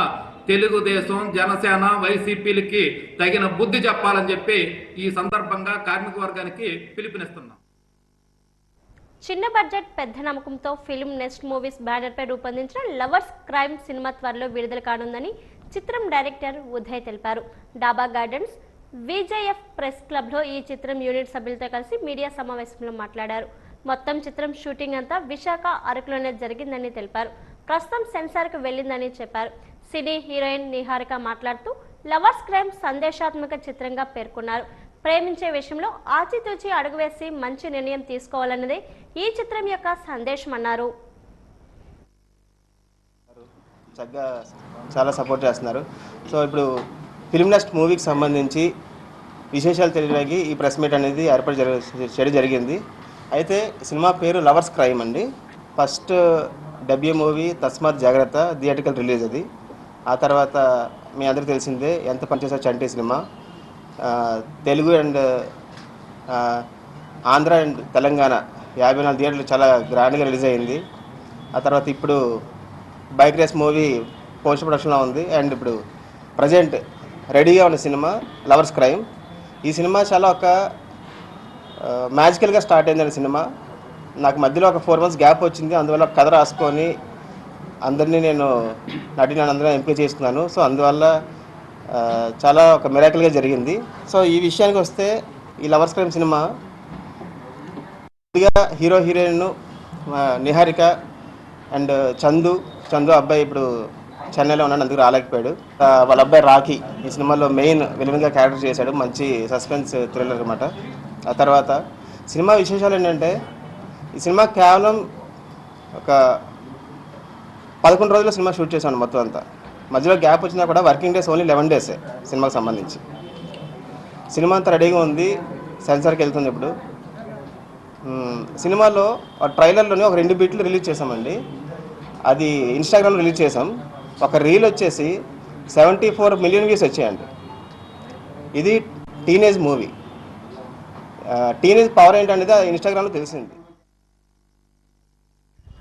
తెలుగుదేశం, జనసేన, వైసీపీలకి తగిన బుద్ధి చెప్పాలని చెప్పి ఈ సందర్భంగా కార్మిక వర్గానికి పిలుపునిస్తున్నాం. చిన్న బడ్జెట్ పెద్ద నమ్మకంతో ఫిల్మ్ నెక్స్ట్ మూవీస్ బ్యానర్ పై రూపొందించిన లవర్స్ క్రైమ్ సినిమా త్వరలో విడుదల కానుందని చిత్రం డైరెక్టర్ ఉదయ్ తెలిపారు. డాబా గార్డెన్స్ విజేఎఫ్ ప్రెస్ క్లబ్లో ఈ చిత్రం యూనిట్ సభ్యులతో కలిసి మీడియా సమావేశంలో మాట్లాడారు. మొత్తం చిత్రం షూటింగ్ అంతా విశాఖ అరకులోనే జరిగిందని తెలిపారు. ప్రస్తుతం సెన్సార్కు వెళ్ళిందని చెప్పారు. సినీ హీరోయిన్ నిహారిక మాట్లాడుతూ లవర్స్ క్రైమ్ సందేశాత్మక చిత్రంగా పేర్కొన్నారు. ప్రేమించే విషయంలో ఆచితూచి అడుగు వేసి మంచి నిర్ణయం తీసుకోవాలన్నదే ఈ చిత్రం యొక్క సందేశం అన్నారు. చాలా సపోర్ట్ చేస్తున్నారు. సో ఇప్పుడు ఫిల్మ్ నెక్స్ట్ మూవీకి సంబంధించి విశేషాలు తెలియడానికి ఈ ప్రెస్ మీట్ అనేది ఏర్పాటు చేయడం జరిగింది. అయితే సినిమా పేరు లవర్స్ క్రైమ్ అండి. ఫస్ట్ డెబ్యూ మూవీ తస్మాత్ జాగ్రత్త థియేట్రికల్ రిలీజ్ అది. ఆ తర్వాత మీ అందరికీ తెలిసిందే ఎంత పనిచేసే Chanti cinema Telugu and Andhra and Telangana 54 థియేటర్లు చాలా గ్రాండ్గా రిలీజ్ అయింది. ఆ తర్వాత ఇప్పుడు బైక్ రేస్ మూవీ పోస్ట్ ప్రొడక్షన్లో ఉంది. అండ్ ఇప్పుడు ప్రజెంట్ రెడీగా ఉన్న సినిమా లవర్స్ క్రైమ్. ఈ సినిమా చాలా ఒక మ్యాజికల్గా స్టార్ట్ అయింది. సినిమా నాకు మధ్యలో ఒక 4 months గ్యాప్ వచ్చింది. అందువల్ల కథ రాసుకొని అందరినీ నేను అందరూ ఎంపిక చేస్తున్నాను. సో అందువల్ల చాలా ఒక మిరాకిల్గా జరిగింది. సో ఈ విషయానికి వస్తే ఈ lovers crime cinema hero heroine Niharika and Chandu అబ్బాయి ఇప్పుడు చెన్నైలో ఉన్నాడు, అందుకు రాలేకపోయాడు. వాళ్ళ అబ్బాయి రాఖీ ఈ సినిమాలో మెయిన్ విలన్గా క్యారెక్టర్ చేశాడు. మంచి సస్పెన్స్ థ్రిల్లర్ అనమాట. ఆ తర్వాత సినిమా విశేషాలు ఏంటంటే ఈ సినిమా కేవలం ఒక 11 రోజుల్లో సినిమా షూట్ చేశాను మొత్తం అంతా. మధ్యలో గ్యాప్ వచ్చినా కూడా వర్కింగ్ డేస్ ఓన్లీ 11 days సినిమాకి సంబంధించి. సినిమా అంతా రెడీగా ఉంది, సెన్సార్కి వెళ్తుంది. ఇప్పుడు సినిమాలో ట్రైలర్లోనే ఒక 2 బీట్లు రిలీజ్ చేసామండి. అది ఇన్స్టాగ్రామ్లో రిలీజ్ చేసాం. ఒక రీల్ వచ్చేసి 74 మిలియన్ వ్యూస్ వచ్చాయండి. ఇది టీనేజ్ మూవీ. టీనేజ్ పవర్ ఏంటనేది ఇన్స్టాగ్రామ్లో తెలిసింది.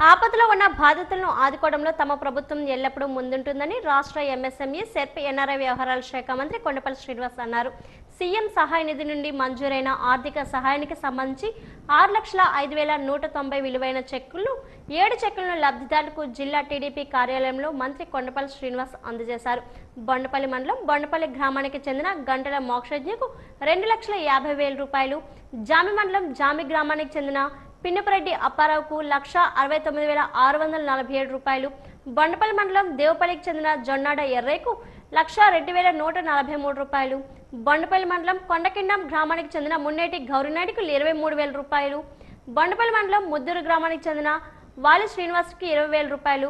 ఆపదలో ఉన్న బాధితులను ఆదుకోవడంలో తమ ప్రభుత్వం ఎల్లప్పుడూ ముందుంటుందని రాష్ట్ర ఎంఎస్ఎంఈ సెర్ప్ ఎన్ఆర్ఐ వ్యవహారాల శాఖ మంత్రి కొండపల్లి శ్రీనివాస్ అన్నారు. సీఎం సహాయ నిధి నుండి మంజూరైన ఆర్థిక సహాయానికి సంబంధించి 6,05,190 విలువైన చెక్కులు 7 చెక్కులను లబ్ధిదారులకు జిల్లా టీడీపీ కార్యాలయంలో మంత్రి కొండపల్లి శ్రీనివాస్ అందజేశారు. బొండపల్లి మండలం బొండపల్లి గ్రామానికి చెందిన గంటల మోక్షజ్ఞకు 2,50,000 రూపాయలు, జామి మండలం జామి గ్రామానికి చెందిన పిన్నపరెడ్డి అప్పారావుకు 1,69,647 రూపాయలు, బొండపల్లి మండలం దేవపల్లికి చెందిన జొన్నాడ ఎర్రేకు 1,02,143 రూపాయలు, బొండపల్లి మండలం కొండకిండం గ్రామానికి చెందిన మున్నేటి గౌరినాయుడికి 23,000 రూపాయలు, బొండపల్లి మండలం ముద్దూరు గ్రామానికి చెందిన వాలి శ్రీనివాస్కి 20,000 రూపాయలు,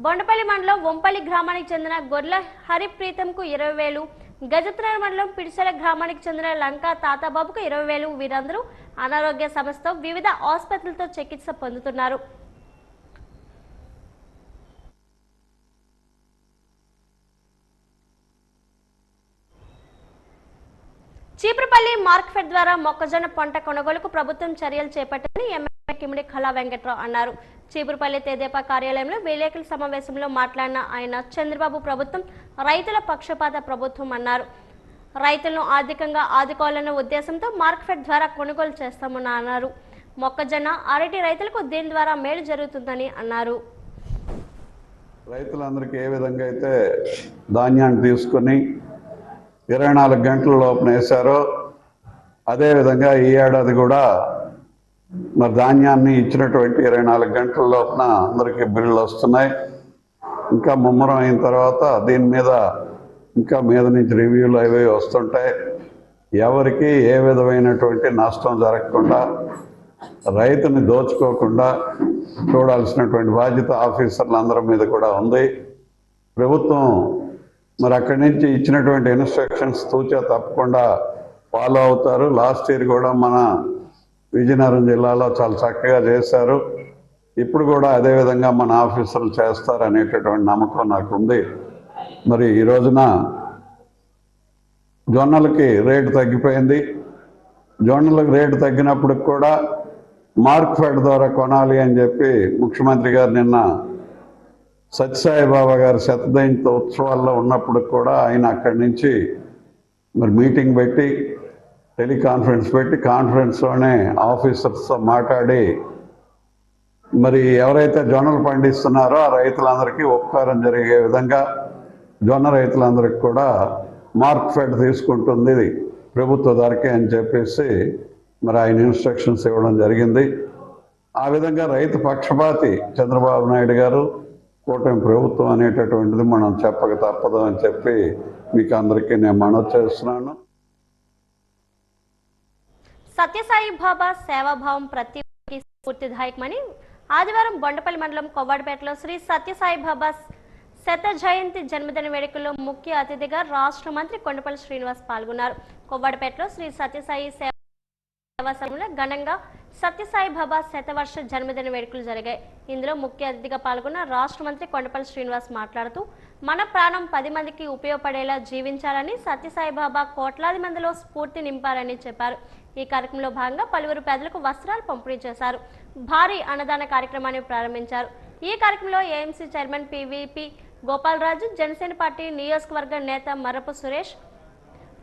బొండపల్లి మండలం వంపల్లి గ్రామానికి చెందిన గొర్ల హరిప్రీతంకు 20,000, గజత్ర మండలం పిడిసెల గ్రామానికి చెందిన లంకా తాతాబాబుకు 20,000. వీరందరూ అనారోగ్య సమస్యతో వివిధ ఆసుపత్రులతో చికిత్స పొందుతున్నారు. చీపురుపల్లి మార్కెట్ ద్వారా మొక్కజొన్న పంట కొనుగోలుకు ప్రభుత్వం చర్యలు చేపట్టిందని ఎమ్మెల్యే కిమిడి కళా వెంకట్రావు అన్నారు. చీపురుపల్లి తెదేపా కార్యాలయంలో విలేకరుల సమావేశంలో మాట్లాడిన ఆయన చంద్రబాబు ప్రభుత్వం రైతుల పక్షపాత ప్రభుత్వం అన్నారు. రైతులను ఆర్థికంగా ఆదుకోవాలన్న ఉద్దేశంతో మార్కెట్ ద్వారా కొనుగోలు చేస్తామని అన్నారు. మొక్కజొన్న అరటి రైతులకు దీని ద్వారా మేలు జరుగుతుందని అన్నారు. రైతులందరికీ ఏ విధంగా అయితే ధాన్యాన్ని తీసుకొని 24 గంటల లోపల వేశారో అదేవిధంగా ఈ ఏడాది కూడా మరి ధాన్యాన్ని ఇచ్చినటువంటి 24 గంటల లోపల అందరికీ బిల్లులు వస్తున్నాయి. ఇంకా ముమ్మరం అయిన తర్వాత దీని మీద ఇంకా మీద నుంచి రివ్యూలు అవి వస్తుంటాయి. ఎవరికి ఏ విధమైనటువంటి నష్టం జరగకుండా రైతుని దోచుకోకుండా చూడాల్సినటువంటి బాధ్యత ఆఫీసర్లందరి మీద కూడా ఉంది. ప్రభుత్వం మరి అక్కడి నుంచి ఇచ్చినటువంటి ఇన్స్ట్రక్షన్స్ తూచా తప్పకుండా ఫాలో అవుతారు. లాస్ట్ ఇయర్ కూడా మన విజయనగరం జిల్లాలో చాలా చక్కగా చేశారు. ఇప్పుడు కూడా అదేవిధంగా మన ఆఫీసర్లు చేస్తారు అనేటటువంటి నమ్మకం నాకు ఉంది. మరి ఈ రోజున జొన్నలకి రేటు తగ్గిపోయింది. జొన్నలకు రేటు తగ్గినప్పుడు కూడా మార్కెట్ ద్వారా కొనాలి అని చెప్పి ముఖ్యమంత్రి గారు నిన్న సత్యసాయిబాబా గారి శతజయంతి ఉత్సవాల్లో ఉన్నప్పుడు కూడా ఆయన అక్కడి నుంచి మరి మీటింగ్ పెట్టి టెలికాన్ఫరెన్స్ పెట్టి కాన్ఫరెన్స్లోనే ఆఫీసర్స్తో మాట్లాడి మరి ఎవరైతే జొన్నలు పండిస్తున్నారో ఆ రైతులందరికీ ఉపకారం జరిగే విధంగా జొన్న రైతులందరికీ కూడా మార్కెట్ తీసుకుంటుంది ప్రభుత్వ ధరకే అని చెప్పేసి మరి ఆయన ఇన్స్ట్రక్షన్స్ ఇవ్వడం జరిగింది. ఆ విధంగా రైతు పక్షపాతి చంద్రబాబు నాయుడు గారు కూటమి ప్రభుత్వం అనేటటువంటిది మనం చెప్పక తప్పదు అని చెప్పి మీకు అందరికీ నేను మనవి చేస్తున్నాను. సత్యసాయి బాబా సేవాభావం ప్రతి స్ఫూర్తిదాయకమని ఆదివారం బొండపల్లి మండలం కొవ్వాడపేటలో శ్రీ సత్యసాయి బాబా శత జయంతి జన్మదిన వేడుకల్లో ముఖ్య అతిథిగా రాష్ట్ర మంత్రి కొండపల్లి శ్రీనివాస్ పాల్గొన్నారు. కొవ్వాడపేటలో శ్రీ సత్యసాయి సేవా సంఘంలో ఘనంగా సత్యసాయి బాబా శతవర్ష జన్మదిన వేడుకలు జరిగాయి. ఇందులో ముఖ్య అతిథిగా పాల్గొన్న రాష్ట్ర మంత్రి కొండపల్లి శ్రీనివాస్ మాట్లాడుతూ మన ప్రాణం 10 మందికి ఉపయోగపడేలా జీవించాలని సత్యసాయి బాబా కోట్లాది మందిలో స్ఫూర్తి నింపారని చెప్పారు. ఈ కార్యక్రమంలో భాగంగా పలువురు పేదలకు వస్త్రాలు పంపిణీ చేశారు. భారీ అన్నదాన కార్యక్రమాన్ని ప్రారంభించారు. ఈ కార్యక్రమంలో AMC chairman PVP Gopalaraju, Janasena party నియోజకవర్గ నేత మరపు సురేష్,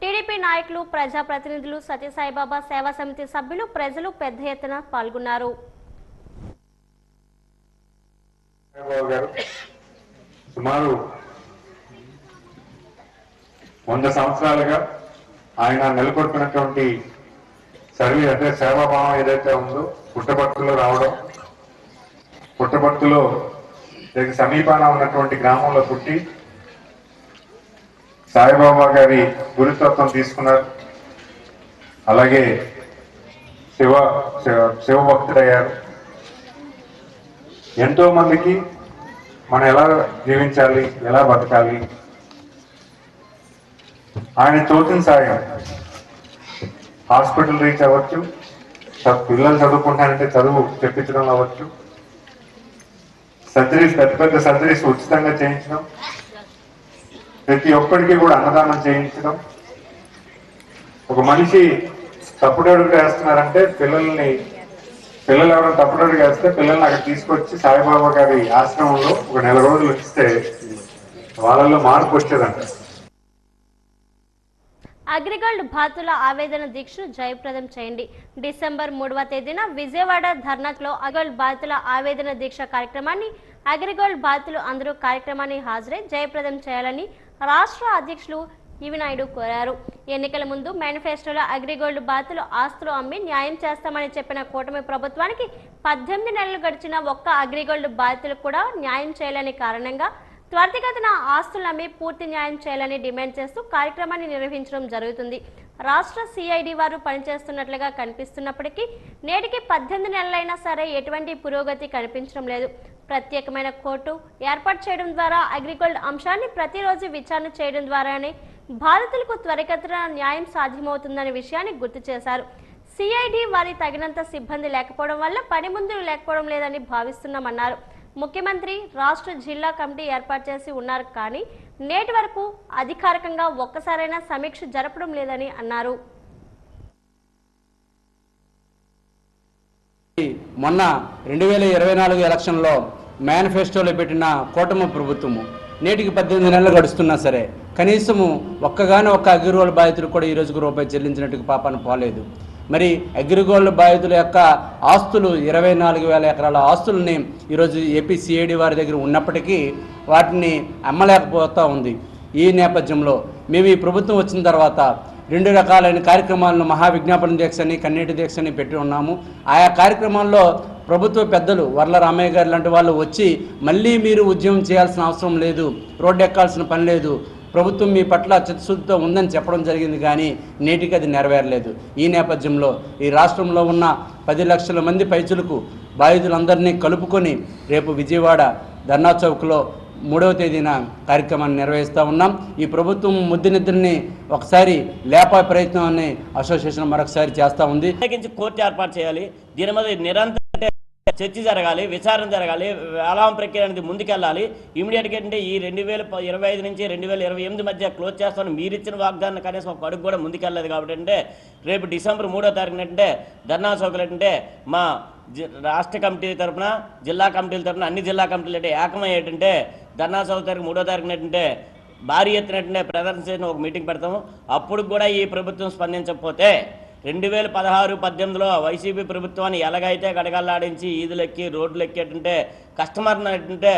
టీడీపీ నాయకులు, ప్రజాప్రతినిధులు, సత్యసాయిబాబా సేవా సమితి సభ్యులు, ప్రజలు పెద్ద ఎత్తున పాల్గొన్నారు. సుమారు 100 సంవత్సరాలుగా ఆయన నెలకొల్పినటువంటి సర్వీస్ అంటే సేవాభావం ఏదైతే ఉందో పుట్టపర్తిలో రావడం, పుట్టపర్తిలో సమీపాన ఉన్నటువంటి గ్రామంలో పుట్టి సాయిబాబా గారి గురుతత్వం తీసుకున్నారు. అలాగే శివభక్తుడయ్యారు. ఎంతో మందికి మనం ఎలా జీవించాలి, ఎలా బతకాలి, ఆయన తోచిన సాయం హాస్పిటల్ రీచ్ అవ్వచ్చు, పిల్లలు చదువుకుంటానంటే చదువు చెప్పించడం అవ్వచ్చు, సర్జరీస్, పెద్ద పెద్ద సర్జరీస్ ఉచితంగా చేయించడం, ప్రతి ఒక్కరికి కూడా అన్నదానం చేయించడం. ఒక మనిషి తప్పుడు అడుగు వేస్తున్నారంటే పిల్లలు ఎవరైనా తప్పుడు అడుగు వేస్తే పిల్లల్ని అక్కడ తీసుకొచ్చి సాయిబాబా గారి ఆశ్రమంలో ఒక 4 రోజులు ఇస్తే వాళ్ళల్లో మార్పు వచ్చేదంట. అగ్రిగోల్డ్ బాధితుల ఆవేదన దీక్షను జయప్రదం చేయండి. డిసెంబర్ 3వ తేదీన విజయవాడ ధర్నాక్లో అగ్రిగోల్డ్ బాధితుల ఆవేదన దీక్ష కార్యక్రమాన్ని అగ్రిగోల్డ్ బాధితులు అందరూ కార్యక్రమాన్ని హాజరై జయప్రదం చేయాలని రాష్ట్ర అధ్యక్షులు ఈవి నాయుడు కోరారు. ఎన్నికల ముందు మేనిఫెస్టోలో అగ్రిగోల్డ్ బాధితులు ఆస్తులు అమ్మి న్యాయం చేస్తామని చెప్పిన కూటమి ప్రభుత్వానికి 18 నెలలు గడిచిన ఒక్క అగ్రిగోల్డ్ బాధితులకు కూడా న్యాయం చేయలేని కారణంగా త్వరితగతిన ఆస్తులు అమ్మి పూర్తి న్యాయం చేయాలని డిమాండ్ చేస్తూ కార్యక్రమాన్ని నిర్వహించడం జరుగుతుంది. రాష్ట్ర సిఐడి వారు పనిచేస్తున్నట్లుగా కనిపిస్తున్నప్పటికీ నేటికి 18 నెలలైనా సరే ఎటువంటి పురోగతి కనిపించడం లేదు. ప్రత్యేకమైన కోర్టు ఏర్పాటు చేయడం ద్వారా అగ్రిగోల్డ్ అంశాన్ని ప్రతిరోజు విచారణ చేయడం ద్వారానే బాధితులకు త్వరితగతిన న్యాయం సాధ్యమవుతుందనే విషయాన్ని గుర్తు చేశారు. సిఐడి వారి తగినంత సిబ్బంది లేకపోవడం వల్ల పని ముందు లేకపోవడం లేదని భావిస్తున్నామన్నారు. ముఖ్యమంత్రి రాష్ట్ర జిల్లా కమిటీ ఏర్పాటు చేసి ఉన్నారు, కానీ నేటి వరకు అధికారికంగా ఒక్కసారైనా సమీక్ష జరపడం లేదని అన్నారు. మొన్న 2024 ఎలక్షన్లో మేనిఫెస్టోలో పెట్టిన కూటమి ప్రభుత్వము నేటికి 18 నెలలు గడుస్తున్నా సరే కనీసము ఒక్క అగ్రిగోల్డ్ బాధితులు కూడా ఈ రోజుకు రూపాయి చెల్లించినట్టుగా పాపాన పోలేదు. మరి అగ్రిగోల్డ్ బాధితుల యొక్క ఆస్తులు 24,000 ఎకరాల ఆస్తులని ఈరోజు ఏపీ సిఐడి వారి దగ్గర ఉన్నప్పటికీ వాటిని అమ్మలేకపోతూ ఉంది. ఈ నేపథ్యంలో మేము ఈ ప్రభుత్వం వచ్చిన తర్వాత 2 రకాలైన కార్యక్రమాలను మహావిజ్ఞాపన దీక్షని, కన్నీటి దీక్షని పెట్టి ఉన్నాము. ఆయా కార్యక్రమాల్లో ప్రభుత్వ పెద్దలు వర్ల రామయ్య గారు లాంటి వాళ్ళు వచ్చి మళ్ళీ మీరు ఉద్యమం చేయాల్సిన అవసరం లేదు, రోడ్డు ఎక్కాల్సిన పని లేదు, ప్రభుత్వం మీ పట్ల చిత్తశుద్ధితో ఉందని చెప్పడం జరిగింది, కానీ నేటికి అది నెరవేరలేదు. ఈ నేపథ్యంలో ఈ రాష్ట్రంలో ఉన్న 10 లక్షల మంది పైచులకు బాధితులందరినీ కలుపుకొని రేపు విజయవాడ ధర్నా చౌక్లో 3వ తేదీన కార్యక్రమాన్ని నిర్వహిస్తూ ఉన్నాం. ఈ ప్రభుత్వం ముద్దునిద్రని ఒకసారి లేపా ప్రయత్నాన్ని అసోసియేషన్ మరొకసారి చేస్తూ ఉంది. కోర్టు ఏర్పాటు చేయాలి, దీని మీద నిరంతరం చర్చ జరగాలి, విచారణ జరగాలి, వేలాం ప్రక్రియ అనేది ముందుకెళ్ళాలి. ఇమీడియట్గా ఏంటంటే ఈ 2025 నుంచి 2028 మధ్య క్లోజ్ చేస్తామని మీరు ఇచ్చిన వాగ్దానం కనీసం ఒక అడుగు కూడా ముందుకెళ్ళలేదు. కాబట్టి అంటే రేపు డిసెంబర్ 3వ తారీఖున అంటే ధర్నా చౌకలు అంటే మా రాష్ట్ర కమిటీ తరఫున, జిల్లా కమిటీల తరఫున అన్ని జిల్లా కమిటీలు అంటే ఏకమై ఏంటంటే ధర్నా చౌక తారీఖు 3వ తారీఖున ఏంటంటే భారీ ఎత్తున ప్రదర్శన చేసిన ఒక మీటింగ్ పెడతాము. అప్పుడు కూడా ఈ ప్రభుత్వం స్పందించకపోతే 2016-18లో వైసీపీ ప్రభుత్వాన్ని ఎలాగైతే గడగల్లాడించి ఈదులెక్కి రోడ్లు ఎక్కేటంటే కస్టమర్ని ఏంటంటే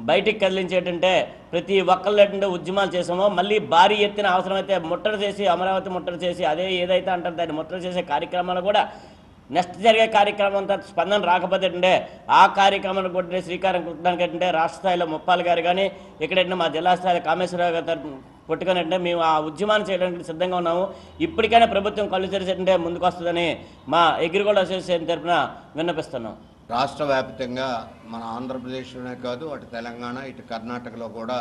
బయటికి కదిలించేటంటే ప్రతి ఒక్కళ్ళు ఏంటంటే ఉద్యమాలు చేసామో మళ్ళీ భారీ ఎత్తున అవసరమైతే ముట్టడి చేసి అమరావతి ముట్టడి చేసి అదే ఏదైతే అంటారు దాన్ని ముట్టడి చేసే కార్యక్రమాలు కూడా నెక్స్ట్ జరిగే కార్యక్రమం అంతా స్పందన రాకపోతే అంటే ఆ కార్యక్రమాన్ని కూడా శ్రీకారం చుట్టడానికి ఏంటంటే రాష్ట్ర స్థాయిలో ముప్పాల్ గారు కానీ ఇక్కడంటే మా జిల్లా స్థాయిలో కామేశ్వరరావు గారు కొట్టుకొని అంటే మేము ఆ ఉద్యమాన్ని చేయడానికి సిద్ధంగా ఉన్నాము. ఇప్పటికైనా ప్రభుత్వం కళ్ళు తెరిచేటంటే ముందుకు వస్తుందని మా అగ్రిగోల్డ్ అసోసియేషన్ తరఫున విన్నపిస్తున్నాం. రాష్ట్ర వ్యాప్తంగా మన ఆంధ్రప్రదేశ్లోనే కాదు, అటు తెలంగాణ ఇటు కర్ణాటకలో కూడా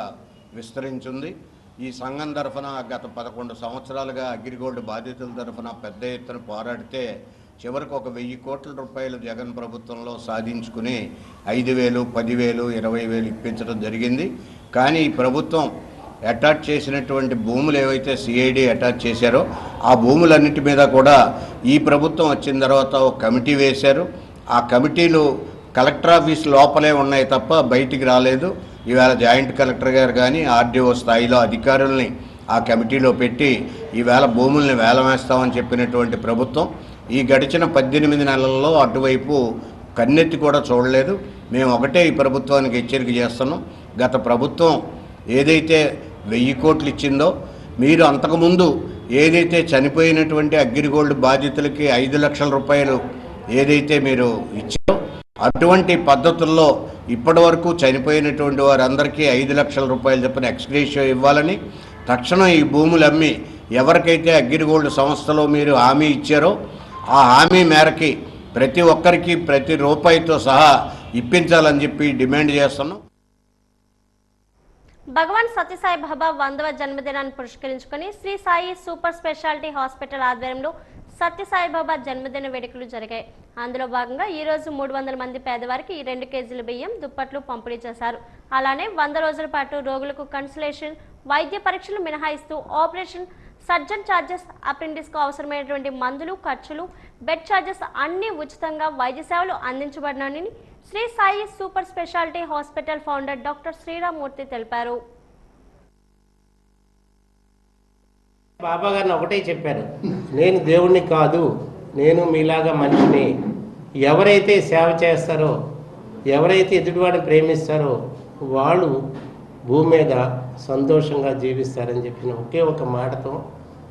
విస్తరించింది. ఈ సంఘం తరఫున గత 11 సంవత్సరాలుగా అగ్రిగోల్డ్ బాధితుల తరఫున పెద్ద ఎత్తున పోరాడితే చివరికి ఒక 1,000 కోట్ల రూపాయలు జగన్ ప్రభుత్వంలో సాధించుకుని 5,000, 10,000, 20,000 ఇప్పించడం జరిగింది. కానీ ఈ ప్రభుత్వం అటాచ్ చేసినటువంటి భూములు ఏవైతే సిఐడి అటాచ్ చేశారో ఆ భూములన్నిటి మీద కూడా ఈ ప్రభుత్వం వచ్చిన తర్వాత ఒక కమిటీ వేశారు. ఆ కమిటీలు కలెక్టర్ ఆఫీస్ లోపలే ఉన్నాయి తప్ప బయటికి రాలేదు. ఈవేళ జాయింట్ కలెక్టర్ గారు కానీ ఆర్డీఓ స్థాయిలో అధికారుల్ని ఆ కమిటీలో పెట్టి ఈవేళ భూముల్ని వేలం వేస్తామని చెప్పినటువంటి ప్రభుత్వం ఈ గడిచిన 18 నెలల్లో అటువైపు కన్నెత్తి కూడా చూడలేదు. మేము ఒకటే ఈ ప్రభుత్వానికి హెచ్చరిక చేస్తున్నాం. గత ప్రభుత్వం ఏదైతే 1,000 కోట్లు ఇచ్చిందో మీరు అంతకుముందు ఏదైతే చనిపోయినటువంటి అగ్రిగోల్డ్ బాధితులకి 5 లక్షల రూపాయలు ఏదైతే మీరు ఇచ్చారో అటువంటి పద్ధతుల్లో ఇప్పటి వరకు చనిపోయినటువంటి వారందరికీ 5 లక్షల రూపాయలు చొప్పున ఎక్స్గ్రేషియో ఇవ్వాలని, తక్షణం ఈ భూములు అమ్మి ఎవరికైతే అగ్రిగోల్డ్ సంస్థలో మీరు హామీ ఇచ్చారో ఆ హామీ మేరకి ప్రతి ఒక్కరికి ప్రతి రూపాయితో సహా ఇప్పించాలని చెప్పి డిమాండ్ చేస్తున్నాం. భగవాన్ సత్యసాయి బాబా 100వ జన్మదినాన్ని పురస్కరించుకొని Sri Sai super speciality hospital ఆధ్వర్యంలో సత్యసాయిబాబా జన్మదిన వేడుకలు జరిగాయి. అందులో భాగంగా ఈ రోజు 300 మంది పేదవారికి 2 కేజీల బియ్యం, దుప్పట్లు పంపిణీ చేశారు. అలానే 100 రోజుల పాటు రోగులకు కన్సల్టేషన్, వైద్య పరీక్షలు మినహాయిస్తూ ఆపరేషన్, సర్జన్ ఛార్జెస్, అప్రెంటిస్కు అవసరమైనటువంటి మందులు, ఖర్చులు, బెడ్ ఛార్జెస్ అన్ని ఉచితంగా వైద్య సేవలు అందించబడినని Shri Sai super speciality hospital founder doctor Sriramamurthy తెలిపారు. బాబా గారిని ఒకటే చెప్పారు, నేను దేవుణ్ణి కాదు, నేను మీలాగా మనిషిని. ఎవరైతే సేవ చేస్తారో, ఎవరైతే ఎదుటివాడిని ప్రేమిస్తారో వాళ్ళు భూమి మీద సంతోషంగా జీవిస్తారని చెప్పిన ఒకే ఒక మాటతో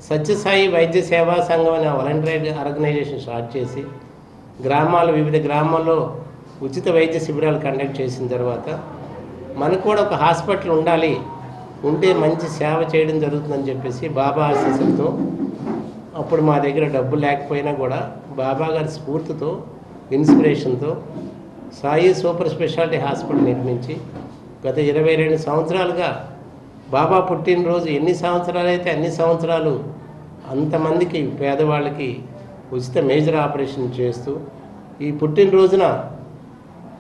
సత్యసాయి వైద్య సేవా సంఘం అనే వాలంటరీ ఆర్గనైజేషన్ స్టార్ట్ చేసి వివిధ గ్రామాల్లో ఉచిత వైద్య శిబిరాలు కండక్ట్ చేసిన తర్వాత మనకు కూడా ఒక హాస్పిటల్ ఉండాలి, ఉంటే మంచి సేవ చేయడం జరుగుతుందని చెప్పేసి బాబా ఆశీస్సులతో, అప్పుడు మా దగ్గర డబ్బు లేకపోయినా కూడా బాబా గారి స్ఫూర్తితో, ఇన్స్పిరేషన్తో సాయి సూపర్ స్పెషాలిటీ హాస్పిటల్ నిర్మించి గత 22 సంవత్సరాలుగా బాబా పుట్టినరోజు ఎన్ని సంవత్సరాలు అయితే అన్ని సంవత్సరాలు అంతమందికి పేదవాళ్ళకి ఉచిత మేజర్ ఆపరేషన్ చేస్తూ ఈ పుట్టినరోజున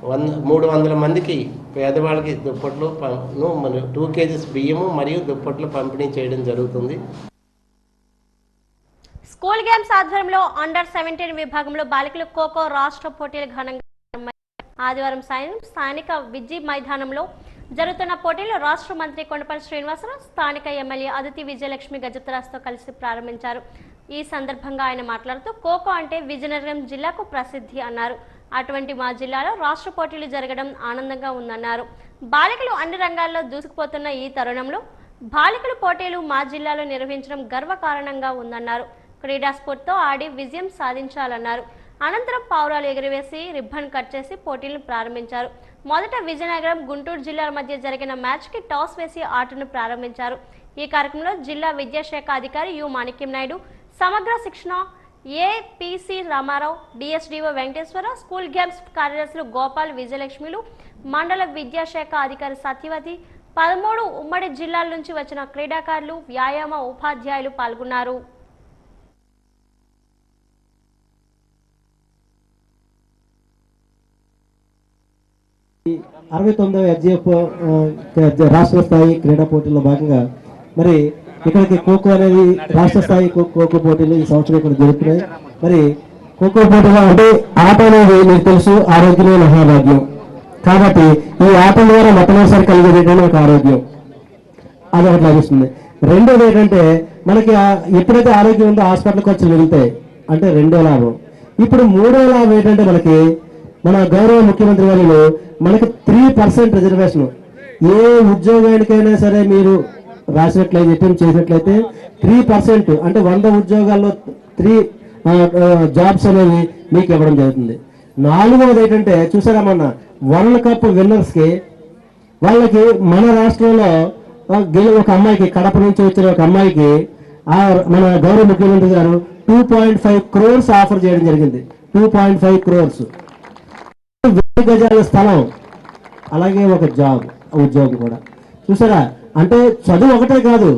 300 మందికి పేదవాళ్ళకి దుప్పట్లు 2 కేజీస్ బియ్యము మరియు దుప్పట్లు పంపిణీ చేయడం జరుగుతుంది. స్కూల్ గేమ్స్ ఆధ్వర్యంలో అండర్ 17 విభాగంలో బాలికల ఖోఖో రాష్ట్ర పోటీలు ఘనంగా ఆదివారం సాయంత్రం స్థానిక విజీ మైదానంలో జరుగుతున్న పోటీలు రాష్ట్ర మంత్రి కొండపల్లి శ్రీనివాసరావు, స్థానిక ఎమ్మెల్యే అదితి విజయలక్ష్మి గజపతిరాజుతో కలిసి ప్రారంభించారు. ఈ సందర్భంగా ఆయన మాట్లాడుతూ ఖోఖో అంటే విజయనగరం జిల్లాకు ప్రసిద్ధి అన్నారు. అటువంటి మా జిల్లాలో రాష్ట్ర పోటీలు జరగడం ఆనందంగా ఉందన్నారు. బాలికలు అన్ని రంగాల్లో దూసుకుపోతున్న ఈ తరుణంలో బాలికల పోటీలు మా జిల్లాలో నిర్వహించడం గర్వకారణంగా ఉందన్నారు. క్రీడా స్ఫూర్తితో ఆడి విజయం సాధించాలన్నారు. అనంతరం పావురాలు ఎగురవేసి రిబ్బన్ కట్ చేసి పోటీలను ప్రారంభించారు. మొదట విజయనగరం, గుంటూరు జిల్లాల మధ్య జరిగిన మ్యాచ్కి టాస్ వేసి ఆటను ప్రారంభించారు. ఈ కార్యక్రమంలో జిల్లా విద్యాశాఖ అధికారి యు మాణిక్యం నాయుడు, సమగ్ర శిక్షణ APC Ramarao, DSDO Venkateswararao, school games కార్యదర్శులు గోపాల్, విజయలక్ష్మిలు, మండల విద్యాశాఖ అధికారి సత్యవతి, 13 ఉమ్మడి జిల్లాల నుంచి వచ్చిన క్రీడాకారులు, వ్యాయామ ఉపాధ్యాయులు పాల్గొన్నారు. అరవై 69వ ఎఫ్జిఎఫ్ రాష్ట్ర స్థాయి క్రీడా పోటీల్లో భాగంగా మరి ఇక్కడికి ఖోఖో అనేది రాష్ట్ర స్థాయి ఖోఖో పోటీలు ఈ సంవత్సరం ఇక్కడ జరుగుతున్నాయి. మరి ఖోఖో పోటీలు అంటే ఆట అనేది మీకు తెలుసు ఆరోగ్యమే మహాభాగ్యం. కాబట్టి ఈ ఆట ద్వారా మొట్టమొదటిసారి కలిగేటటువంటి ఒక ఆరోగ్యం అది ఒకటి లభిస్తుంది. రెండోది ఏంటంటే మనకి ఎప్పుడైతే ఆరోగ్యం ఉందో హాస్పిటల్ ఖర్చులు మిగులుతాయి అంటే రెండో లాభం. ఇప్పుడు మూడో లాభం ఏంటంటే మనకి మన గౌరవ ముఖ్యమంత్రి గారు మనకి 3% రిజర్వేషన్ ఏ ఉద్యోగానికైనా సరే మీరు రాసినట్లయితే చెప్పి చేసినట్లయితే 3% అంటే 100 ఉద్యోగాల్లో 3 జాబ్స్ అనేవి మీకు ఇవ్వడం జరుగుతుంది. నాలుగవది ఏంటంటే చూసారా మొన్న వరల్డ్ కప్ విన్నర్స్కి వాళ్ళకి మన రాష్ట్రంలో ఒక అమ్మాయికి కడప నుంచి వచ్చిన ఒక అమ్మాయికి మన గౌరవ ముఖ్యమంత్రి గారు 2.5 crores ఆఫర్ చేయడం జరిగింది. 2.5 crores 1000 గజాల స్థలం, అలాగే ఒక ఉద్యోగం కూడా. చూసారా అంటే చదువు ఒకటే కాదు,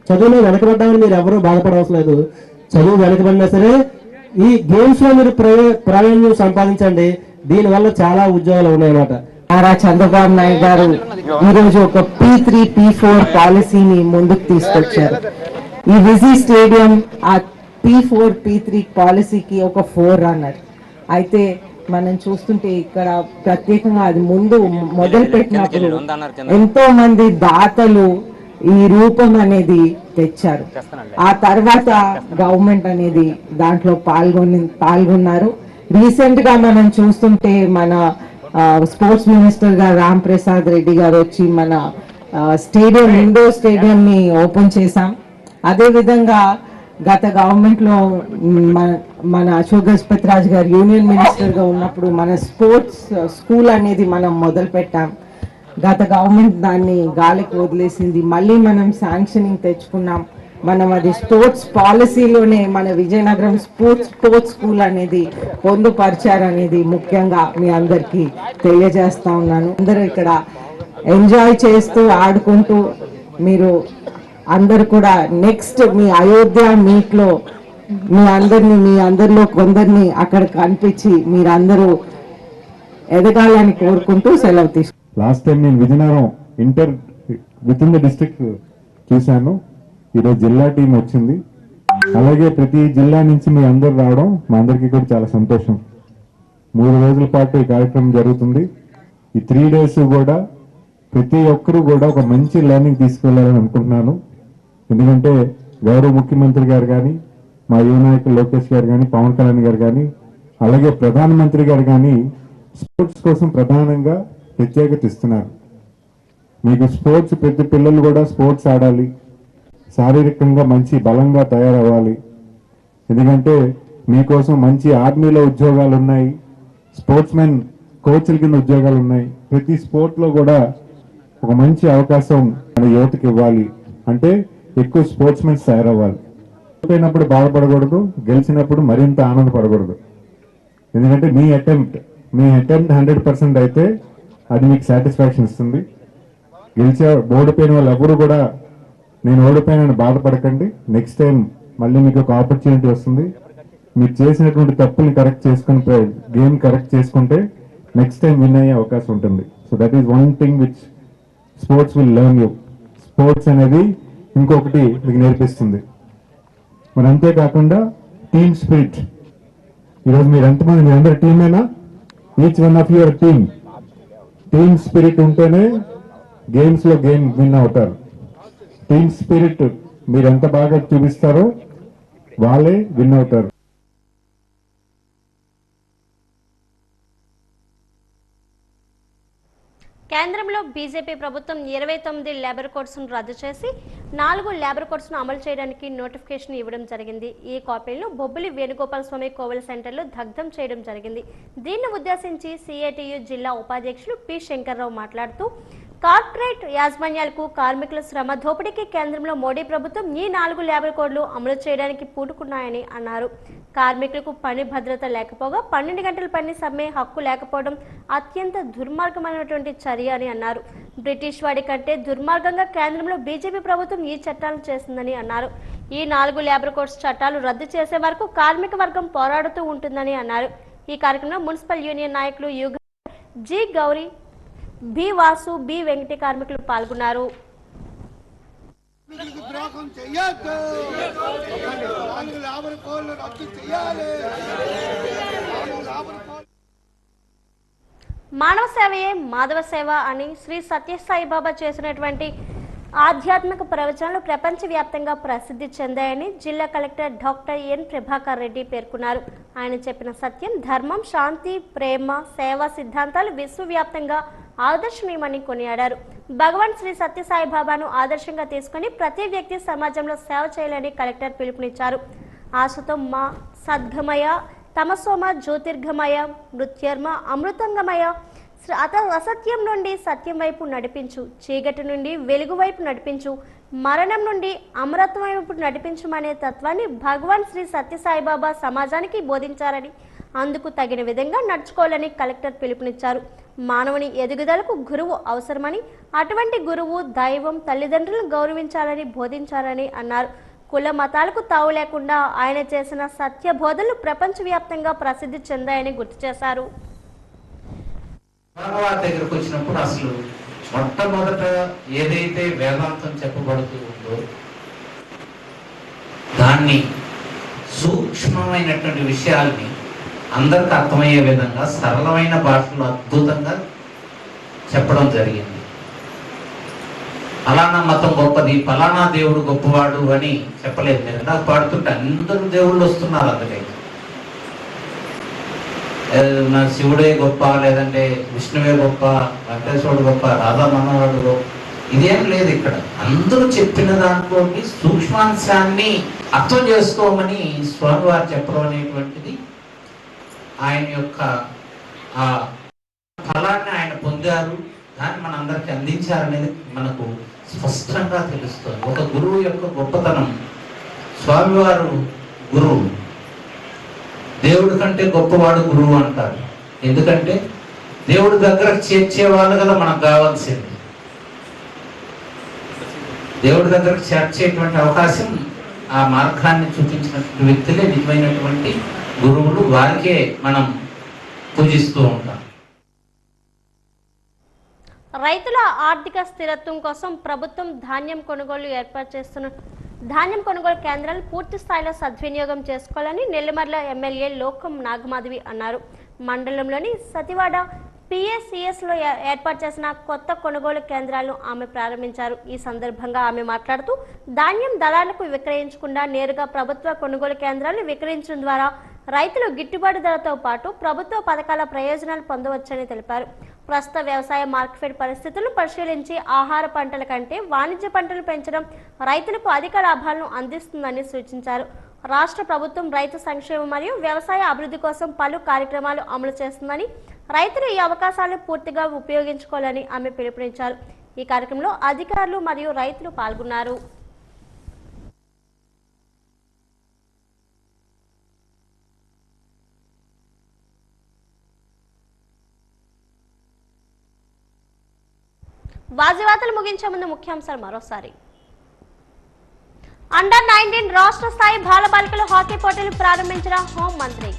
చదువులో వెనకబడ్డామని మీరు ఎవరూ బాధపడవలసిన లేదు. చదువు వెనకబడినా సరే ఈ గేమ్స్ లో మీరు ప్రావీణ్యం సంపాదించండి, దీనివల్ల చాలా ఉద్యోగాలు ఉన్నాయన్నమాట. నారా చంద్రబాబు నాయుడు గారు ఈరోజు ఒక P3, P4 పాలసీని ముందుకు తీసుకొచ్చారు. ఈ విజీ స్టేడియం ఆ P4, P3 పాలసీకి ఒక 4 రన్నర్. అయితే మనం చూస్తుంటే ఇక్కడ ప్రత్యేకంగా అది ముందు మొదలు పెట్టినప్పుడు ఎంతో మంది దాతలు ఈ రూపం అనేది తెచ్చారు. ఆ తర్వాత గవర్నమెంట్ అనేది దాంట్లో పాల్గొన్నారు. రీసెంట్ గా మనం చూస్తుంటే మన స్పోర్ట్స్ మినిస్టర్ గారు రామ్ ప్రసాద్ రెడ్డి గారు వచ్చి మన స్టేడియం, ఇండోర్ స్టేడియం ని ఓపెన్ చేశాం. అదే విధంగా గత గవర్నమెంట్ లో మన అశోక్ గజపతిరాజు గారు యూనియన్ మినిస్టర్ గా ఉన్నప్పుడు మన స్పోర్ట్స్ స్కూల్ అనేది మనం మొదలు పెట్టాం. గత గవర్నమెంట్ దాన్ని గాలికి వదిలేసింది. మళ్ళీ మనం శాంక్షనింగ్ తెచ్చుకున్నాం. మనం అది స్పోర్ట్స్ పాలసీలోనే మన విజయనగరం స్పోర్ట్స్ స్కూల్ అనేది పొందుపరిచారనేది ముఖ్యంగా మీ అందరికీ తెలియజేస్తా ఉన్నాను. అందరూ ఇక్కడ ఎంజాయ్ చేస్తూ ఆడుకుంటూ మీరు అందరు కూడా నెక్స్ట్ మీ అయోధ్య మీట్ లో మీ అందరిలో కొందరిని అక్కడ కనిపించి మీరందరూ ఎదగాలని కోరుకుంటూ సెలవు తీసుకు. లాస్ట్ టైం నేను Vizianagaram inter with in the district చూశాను. ఈరోజు జిల్లా టీం వచ్చింది. అలాగే ప్రతి జిల్లా నుంచి మీ అందరు రావడం మా అందరికీ కూడా చాలా సంతోషం. 3 రోజుల పాటు ఈ కార్యక్రమం జరుగుతుంది. ఈ 3 days కూడా ప్రతి ఒక్కరూ కూడా ఒక మంచి లెర్నింగ్ తీసుకెళ్లాలని అనుకుంటున్నాను. ఎందుకంటే గౌరవ ముఖ్యమంత్రి గారు కానీ, మా యువ నాయకులు లోకేష్ గారు కానీ, పవన్ కళ్యాణ్ గారు కానీ, అలాగే ప్రధానమంత్రి గారు కానీ స్పోర్ట్స్ కోసం ప్రధానంగా ప్రత్యేకత ఇస్తున్నారు. మీకు స్పోర్ట్స్, ప్రతి పిల్లలు కూడా స్పోర్ట్స్ ఆడాలి, శారీరకంగా మంచి బలంగా తయారవ్వాలి. ఎందుకంటే మీకోసం మంచి ఆర్మీలో ఉద్యోగాలు ఉన్నాయి, స్పోర్ట్స్ మెన్ కోచ్ల కింద ఉద్యోగాలు ఉన్నాయి. ప్రతి స్పోర్ట్లో కూడా ఒక మంచి అవకాశం మన యువతకి ఇవ్వాలి. అంటే ఎక్కువ స్పోర్ట్స్ మెన్స్ తయారవ్వాలి. ఓడిపోయినప్పుడు బాధపడకూడదు, గెలిచినప్పుడు మరింత ఆనందపడకూడదు. ఎందుకంటే మీ అటెంప్ట్ 100% అయితే అది మీకు సాటిస్ఫాక్షన్ ఇస్తుంది. ఓడిపోయిన వాళ్ళు ఎవరు కూడా నేను ఓడిపోయినని బాధపడకండి. నెక్స్ట్ టైం మళ్ళీ మీకు ఒక ఆపర్చునిటీ వస్తుంది. మీరు చేసినటువంటి తప్పుల్ని కరెక్ట్ చేసుకుని గేమ్ కరెక్ట్ చేసుకుంటే నెక్స్ట్ టైం విన్ అయ్యే అవకాశం ఉంటుంది. So that is one thing which sports will learn you. Sports అనేది ఇంకొకటి మీకు నేర్పిస్తుంది. మరి అంతేకాకుండా టీమ్ స్పిరిట్. ఈరోజు మీరు ఎంతమంది, మీ అందరు టీమేనా? Each one of your team. Team spirit ఉంటేనే గేమ్స్ లో గేమ్ విన్ అవుతారు. టీమ్ స్పిరిట్ మీరు ఎంత బాగా చూపిస్తారో వాళ్ళే విన్ అవుతారు. కేంద్రంలో బీజేపీ ప్రభుత్వం 29 లేబర్ కోడ్స్ను రద్దు చేసి 4 లేబర్ కోడ్స్ను అమలు చేయడానికి నోటిఫికేషన్ ఇవ్వడం జరిగింది. ఈ కాపీలను బొబ్బిలి వేణుగోపాల స్వామి కోవెల సెంటర్లో దగ్ధం చేయడం జరిగింది. దీన్ని ఉద్దేశించి సిఐటియు జిల్లా ఉపాధ్యక్షులు పి శంకర్రావు మాట్లాడుతూ, కార్పొరేట్ యాజమాన్యాలకు కార్మికుల శ్రమ దోపిడీకి కేంద్రంలో మోడీ ప్రభుత్వం ఈ 4 లేబర్ కోడ్లు అమలు చేయడానికి పూనుకున్నాయని అన్నారు. కార్మికులకు పని భద్రత లేకపోగా 12 గంటల పని సమ్మె హక్కు లేకపోవడం అత్యంత దుర్మార్గమైనటువంటి చర్య అని అన్నారు. బ్రిటిష్ వాడి కంటే దుర్మార్గంగా కేంద్రంలో బీజేపీ ప్రభుత్వం ఈ చట్టాలను చేసిందని అన్నారు. ఈ 4 లేబర్ కోడ్స్ చట్టాలు రద్దు చేసే వరకు కార్మిక వర్గం పోరాడుతూ ఉంటుందని అన్నారు. ఈ కార్యక్రమంలో మున్సిపల్ యూనియన్ నాయకులు Yuga, G Gauri, B Vasu, B Venkati కార్మికులు పాల్గొన్నారు. మానవ సేవయే మాధవ సేవ అని శ్రీ సత్యసాయిబాబా చేసినటువంటి ఆధ్యాత్మిక ప్రవచనాలు ప్రపంచవ్యాప్తంగా ప్రసిద్ధి చెందాయని జిల్లా collector doctor N Prabhakar Reddy పేర్కొన్నారు. ఆయన చెప్పిన సత్యం, ధర్మం, శాంతి, ప్రేమ, సేవా సిద్ధాంతాలు విశ్వవ్యాప్తంగా ఆదర్శనీయమని కొనియాడారు. భగవాన్ శ్రీ సత్యసాయిబాబాను ఆదర్శంగా తీసుకుని ప్రతి వ్యక్తి సమాజంలో సేవ చేయాలని కలెక్టర్ పిలుపునిచ్చారు. ఆశతో మా సద్గమయ, తమసోమ జ్యోతిర్గమయ, మృత్యర్మ అమృతంగమయ, అసత్యం నుండి సత్యం వైపు నడిపించు, చీకటి నుండి వెలుగు వైపు నడిపించు, మరణం నుండి అమరత్వం వైపు నడిపించమనే తత్వాన్ని భగవాన్ శ్రీ సత్యసాయిబాబా సమాజానికి బోధించారని, అందుకు తగిన విధంగా నడుచుకోవాలని కలెక్టర్ పిలుపునిచ్చారు. మానవుని ఎదుగుదలకు గురువు అవసరమని, అటువంటి గురువు దైవం, తల్లిదండ్రులను గౌరవించాలని బోధించారని అన్నారు. కుల మతాలకు తావు లేకుండా ఆయన చేసిన సత్య బోధనలు ప్రపంచవ్యాప్తంగా ప్రసిద్ధి చెందాయని గుర్తు చేశారు. భగవాన్ దగ్గరకు వచ్చినప్పుడు అసలు మొట్టమొదట ఏదైతే వేదాంతం చెప్పబడుతూ ఉందో దాన్ని సూక్ష్మమైనటువంటి విషయాల్ని అందరికి అర్థమయ్యే విధంగా సరళమైన భాషలో అద్భుతంగా చెప్పడం జరిగింది. ఫలానా మతం గొప్పది, ఫలానా దేవుడు గొప్పవాడు అని చెప్పలేదు. మీరు నాకు పాడుతుంటే అందరూ దేవుళ్ళు వస్తున్నారు. అందుకే నా శివుడే గొప్ప, లేదంటే విష్ణువే గొప్ప, వెంకటేశ్వరుడు గొప్ప, రాధా మనోహరుడు గొప్ప, ఇదేం లేదు. ఇక్కడ అందరూ చెప్పిన దాంట్లోని సూక్ష్మాంశాన్ని అర్థం చేసుకోమని స్వామివారు చెప్పడం అనేటువంటిది ఆయన యొక్క ఆ ఫలాన్ని ఆయన పొందారు, దాన్ని మన అందరికి అందించారనేది మనకు స్పష్టంగా తెలుస్తుంది. ఒక గురువు యొక్క గొప్పతనం, స్వామివారు గురువు, దేవుడి కంటే గొప్పవాడు గురువు అంటారు. ఎందుకంటే దేవుడి దగ్గర చేర్చే వాళ్ళు కదా మనకు కావాల్సింది. దేవుడి దగ్గరకు చేర్చేటువంటి అవకాశం ఆ మార్గాన్ని చూపించినటువంటి వ్యక్తులే నిజమైనటువంటి గురువులు. వారికే మనం పూజిస్తూ ఉంటాం. రైతుల ఆర్థిక స్థిరత్వం కోసం ప్రభుత్వం ధాన్యం కొనుగోలు ఏర్పాటు చేస్తున్న ధాన్యం కొనుగోలు కేంద్రాలు పూర్తి స్థాయిలో సద్వినియోగం చేసుకోవాలని నెల్లిమర్ల ఎమ్మెల్యే లోకం నాగమాధవి అన్నారు. మండలంలోని సతివాడ PSCSలో ఏర్పాటు చేసిన కొత్త కొనుగోలు కేంద్రాలను ఆమె ప్రారంభించారు. ఈ సందర్భంగా ఆమె మాట్లాడుతూ ధాన్యం దళాలకు విక్రయించకుండా నేరుగా ప్రభుత్వ కొనుగోలు కేంద్రాలు విక్రయించడం ద్వారా రైతులు గిట్టుబాటు ధరతో పాటు ప్రభుత్వ పథకాల ప్రయోజనాలు పొందవచ్చని తెలిపారు. ప్రస్తుత వ్యవసాయ మార్కెట్ పరిస్థితులను పరిశీలించి ఆహార పంటల కంటే వాణిజ్య పంటలు పెంచడం రైతులకు అధిక లాభాలను అందిస్తుందని సూచించారు. రాష్ట్ర ప్రభుత్వం రైతు సంక్షేమం మరియు వ్యవసాయ అభివృద్ధి కోసం పలు కార్యక్రమాలు అమలు చేస్తుందని, రైతులు ఈ అవకాశాలను పూర్తిగా ఉపయోగించుకోవాలని ఆమె పిలుపునిచ్చారు. ఈ కార్యక్రమంలో అధికారులు మరియు రైతులు పాల్గొన్నారు. వాజీవాతలు ముగించే ముందు ముఖ్యాంశాలు మరోసారి. అండర్-19 రాష్ట్ర స్థాయి బాలబాలికల హాకీ పోటీలు ప్రారంభించిన హోంమంత్రి.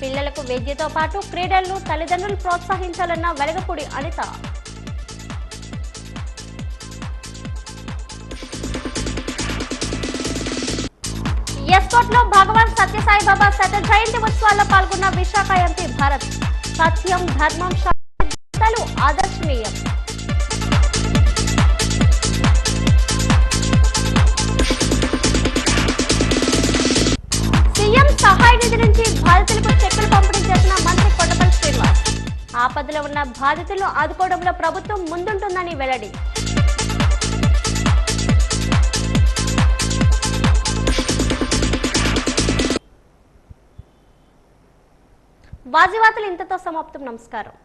పిల్లలకు విద్యతో పాటు క్రీడలను తల్లిదండ్రులు ప్రోత్సహించాలన్న వెలగపూడి అనిత. ఎస్కోట్లో భగవాన్ సత్యసాయిబాబా శత జయంతి ఉత్సవాల్లో పాల్గొన్న విశాఖ ఎంపీ భారత్. సత్యం, ధర్మం, శాంతి ఆదర్శనీయం. సీఎం సహాయ నిధి నుంచి బాధితులకు చెక్కులు పంపిణీ చేసిన మంత్రి కొండపల్లి శ్రీనివాస్. ఆపదలో ఉన్న బాధితులను ఆదుకోవడంలో ప్రభుత్వం ముందుంటుందని వెల్లడి. వాజీవాతలు ఇంతతో సమాప్తం. నమస్కారం.